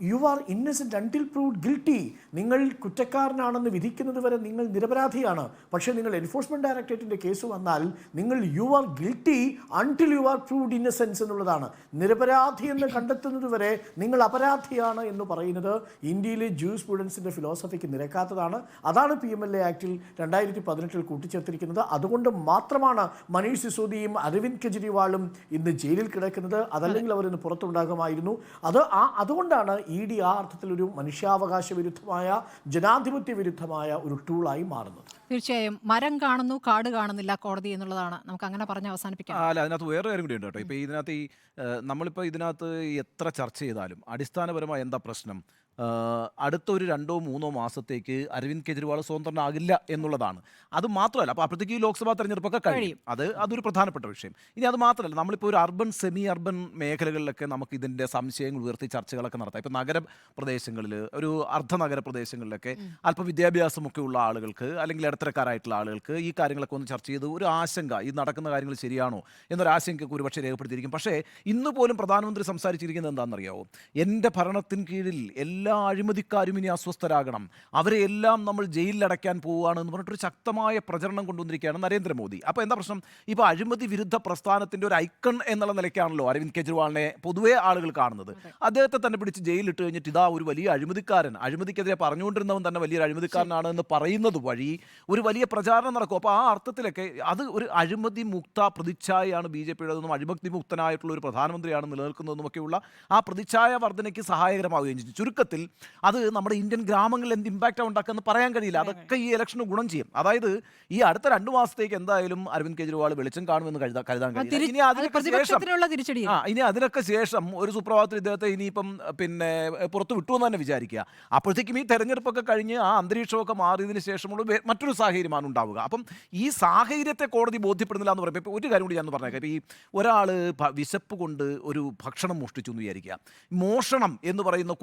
you are innocent until proved guilty, നിങ്ങൾ കുറ്റക്കാരനാണെന്ന് വിധിക്കുന്നത് വരെ നിങ്ങൾ നിരപരാധിയാണ്. പക്ഷേ നിങ്ങൾ എൻഫോഴ്സ്മെന്റ് ഡയറക്ടറേറ്റിൻ്റെ കേസ് വന്നാൽ നിങ്ങൾ you are guilty until you are proved innocence എന്നുള്ളതാണ്. നിരപരാധി എന്ന് കണ്ടെത്തുന്നത് വരെ നിങ്ങൾ അപരാധിയാണ് എന്ന് പറയുന്നത് ഇന്ത്യയിലെ ജൂറിസ്പ്രുഡൻസിൻ്റെ ഫിലോസഫിക്ക് നിരക്കാത്തതാണ്. അതാണ് PMLA ആക്ടിൽ 2018 കൂട്ടിച്ചേർത്തിരിക്കുന്നത്. അതുകൊണ്ട് മാത്രമാണ് മനീഷ് സിസോദിയും അരവിന്ദ് കെജ്രിവാളും ഇന്ന് ജയിലിൽ കിടക്കുന്നത്. അതല്ലെങ്കിൽ അവർ ഇന്ന് പുറത്തുണ്ടാകുമായിരുന്നു. അതുകൊണ്ടാണ് ED ആ അർത്ഥത്തിൽ ഒരു മനുഷ്യാവകാശ വിരുദ്ധമായ, ജനാധിപത്യ വിരുദ്ധമായ ഒരു ടൂളായി മാറുന്നത്. തീർച്ചയായും മരം കാണുന്നു, കാട് കാണുന്നില്ല കോടതി എന്നുള്ളതാണ്. നമുക്ക് അങ്ങനെ പറഞ്ഞ് അവസാനിപ്പിക്കാം. അല്ല, അതിനകത്ത് വേറെ കാര്യം കൂടി ഉണ്ട് കേട്ടോ. ഇപ്പോൾ ഇതിനകത്ത് നമ്മളിപ്പോൾ ഇതിനകത്ത് എത്ര ചർച്ച ചെയ്താലും അടിസ്ഥാനപരമായി എന്താ പ്രശ്നം? അടുത്തൊരു 2-3 മാസത്തേക്ക് അരവിന്ദ് കെജ്രിവാൾ സ്വതന്ത്രനാകില്ല എന്നുള്ളതാണ്. അത് മാത്രമല്ല, അപ്പോൾ അപ്പോഴത്തേക്ക് ഈ ലോക്സഭാ തെരഞ്ഞെടുപ്പൊക്കെ കഴിയും. അതൊരു പ്രധാനപ്പെട്ട വിഷയം. ഇനി അത് മാത്രമല്ല, നമ്മളിപ്പോൾ ഒരു അർബൻ, സെമി അർബൻ മേഖലകളിലൊക്കെ നമുക്ക് ഇതിൻ്റെ സംശയങ്ങൾ ഉയർത്തി ചർച്ചകളൊക്കെ നടത്താം. ഇപ്പോൾ നഗരപ്രദേശങ്ങളിൽ, ഒരു അർദ്ധനഗര പ്രദേശങ്ങളിലൊക്കെ അല്പം വിദ്യാഭ്യാസമൊക്കെ ഉള്ള ആളുകൾക്ക്, അല്ലെങ്കിൽ ഇടത്തരക്കാരായിട്ടുള്ള ആളുകൾക്ക് ഈ കാര്യങ്ങളൊക്കെ ഒന്ന് ചർച്ച ചെയ്ത് ഒരു ആശങ്ക, ഈ നടക്കുന്ന കാര്യങ്ങൾ ശരിയാണോ എന്നൊരു ആശങ്കയൊക്കെ ഒരുപക്ഷെ രേഖപ്പെടുത്തിയിരിക്കും. പക്ഷേ ഇന്ന് പോലും പ്രധാനമന്ത്രി സംസാരിച്ചിരിക്കുന്നത് എന്താണെന്നറിയാമോ? എൻ്റെ ഭരണത്തിന് കീഴിൽ എല്ലാ അഴിമതിക്കാരും ഇനി അസ്വസ്ഥരാകണം, അവരെ എല്ലാം നമ്മൾ ജയിലിലടയ്ക്കാൻ പോവുകയാണെന്ന് പറഞ്ഞിട്ടൊരു ശക്തമായ പ്രചരണം കൊണ്ടുവന്നിരിക്കുകയാണ് നരേന്ദ്രമോദി. അപ്പോൾ എന്താ പ്രശ്നം? ഇപ്പോൾ അഴിമതി വിരുദ്ധ പ്രസ്ഥാനത്തിൻ്റെ ഒരു ഐക്കൺ എന്നുള്ള നിലയ്ക്കാണല്ലോ അരവിന്ദ് കെജ്രിവാളിനെ പൊതുവേ ആളുകൾ കാണുന്നത്. അദ്ദേഹത്തെ തന്നെ പിടിച്ച് ജയിലിലിട്ട് കഴിഞ്ഞിട്ട് ഇതാ ഒരു വലിയ അഴിമതിക്കാരൻ, അഴിമതിക്കെതിരെ പറഞ്ഞുകൊണ്ടിരുന്നവൻ തന്നെ വലിയൊരു അഴിമതിക്കാരനാണ് എന്ന് പറയുന്നത് വഴി ഒരു വലിയ പ്രചാരണം നടക്കും. അപ്പോൾ ആ അർത്ഥത്തിലൊക്കെ അത് ഒരു അഴിമതി മുക്ത പ്രതിച്ഛായയാണ് BJPയുടേതെന്നും അഴിമതി മുക്തനായിട്ടുള്ള ഒരു പ്രധാനമന്ത്രിയാണ് നിലനിൽക്കുന്നതെന്നുമൊക്കെയുള്ള ആ പ്രതിച്ഛായ വർധനയ്ക്ക് സഹായകരമാവുകയും ചെയ്തു. ചുരുക്കത്തിൽ അത് നമ്മുടെ ഇന്ത്യൻ ഗ്രാമങ്ങളിൽ എന്ത് ഇമ്പാക്റ്റാണ് ഉണ്ടാക്കുന്നത് പറയാൻ കഴിയില്ല. അതൊക്കെ ഈ ഇലക്ഷന് ഗുണം ചെയ്യും. അതായത് ഈ അടുത്ത 2 മാസത്തേക്ക് എന്തായാലും അരവിന്ദ് കെജ്രിവാൾ വെളിച്ചം കാണുമെന്ന് കരുതാൻ കഴിയില്ല. ഇനി അതിനൊക്കെ ശേഷം ഒരു സുപ്രഭാതത്തിൽ ഇദ്ദേഹത്തെ ഇനിയിപ്പം പിന്നെ പുറത്ത് വിട്ടുവെന്ന് തന്നെ വിചാരിക്കുക. അപ്പോഴത്തേക്കും ഈ തെരഞ്ഞെടുപ്പൊക്കെ കഴിഞ്ഞ് ആ അന്തരീക്ഷമൊക്കെ മാറിയതിന് ശേഷമുള്ള മറ്റൊരു സാഹചര്യമാണ് ഉണ്ടാവുക. അപ്പം ഈ സാഹചര്യത്തെ കോടതി ബോധ്യപ്പെടുന്നില്ല എന്ന് പറയുമ്പോൾ ഇപ്പോൾ ഒരു കാര്യം കൂടി ഞാൻ പറഞ്ഞേക്കാം. ഇപ്പോൾ ഈ ഒരാൾ വിശപ്പ് കൊണ്ട് ഒരു ഭക്ഷണം മോഷ്ടിച്ചു എന്ന് വിചാരിക്കുക. മോഷണം എന്ന് പറയുന്ന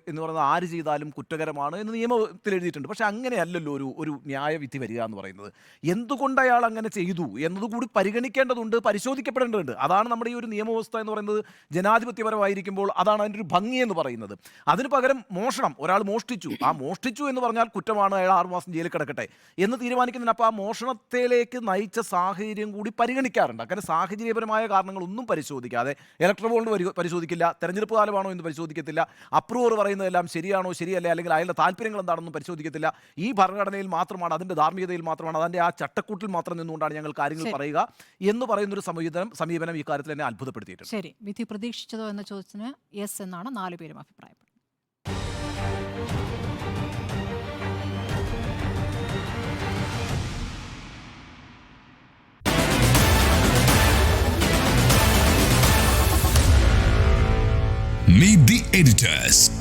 എന്ന് പറയുന്നത് ആര് ചെയ്താലും കുറ്റകരമാണ് എന്ന് നിയമത്തിൽ എഴുതിയിട്ടുണ്ട്. പക്ഷെ അങ്ങനെയല്ലല്ലോ ഒരു ന്യായവിധി വരിക എന്ന് പറയുന്നത്. എന്തുകൊണ്ട് അയാൾ അങ്ങനെ ചെയ്തു എന്നതുകൂടി പരിഗണിക്കേണ്ടതുണ്ട്, പരിശോധിക്കപ്പെടേണ്ടതുണ്ട്. അതാണ് നമ്മുടെ ഈ ഒരു നിയമവ്യവസ്ഥ എന്ന് പറയുന്നത്. ജനാധിപത്യപരമായിരിക്കുമ്പോൾ അതാണ് അതിൻ്റെ ഒരു ഭംഗി എന്ന് പറയുന്നത്. അതിന് പകരം മോഷണം, ഒരാൾ മോഷ്ടിച്ചു, ആ മോഷ്ടിച്ചു എന്ന് പറഞ്ഞാൽ കുറ്റമാണ്, അയാൾ 6 മാസം ജയിലിൽ കിടക്കട്ടെ എന്ന് തീരുമാനിക്കുന്നതിന് അപ്പോൾ ആ മോഷണത്തിലേക്ക് നയിച്ച സാഹചര്യം കൂടി പരിഗണിക്കാറുണ്ട്. അങ്ങനെ സാഹചര്യപരമായ കാരണങ്ങളൊന്നും പരിശോധിക്കാതെ ഇലക്ട്രൽ ബോണ്ട് പരിശോധിക്കില്ല, തെരഞ്ഞെടുപ്പ് കാലമാണോ എന്ന് പരിശോധിക്കത്തില്ല, അപ്രൂവർ പറയുന്നതെല്ലാം ശരിയാണോ ശരിയല്ല, അല്ലെങ്കിൽ അയാളുടെ താല്പര്യങ്ങൾ എന്താണെന്നും പരിശോധിക്കത്തില്ല. ഈ ഭരണഘടനയിൽ മാത്രമാണ്, അതിൻ്റെ ധാർമ്മികതയിൽ മാത്രമാണ്, അതിൻ്റെ ആ ചട്ടക്കൂട്ടിൽ മാത്രം നിന്നുകൊണ്ടാണ് ഞങ്ങൾ കാര്യങ്ങൾ പറയുക എന്ന് പറയുന്നൊരു സമീപനം ഈ കാര്യത്തിൽ എന്നെ അത്ഭുതപ്പെടുത്തിയിട്ടുണ്ട്. ശരി, വിധി പ്രതീക്ഷിച്ചതോ എന്ന ചോദ്യത്തിന് യെസ് എന്നാണ് 4 പേരും അഭിപ്രായപ്പെടുന്നത്. Meet the editors.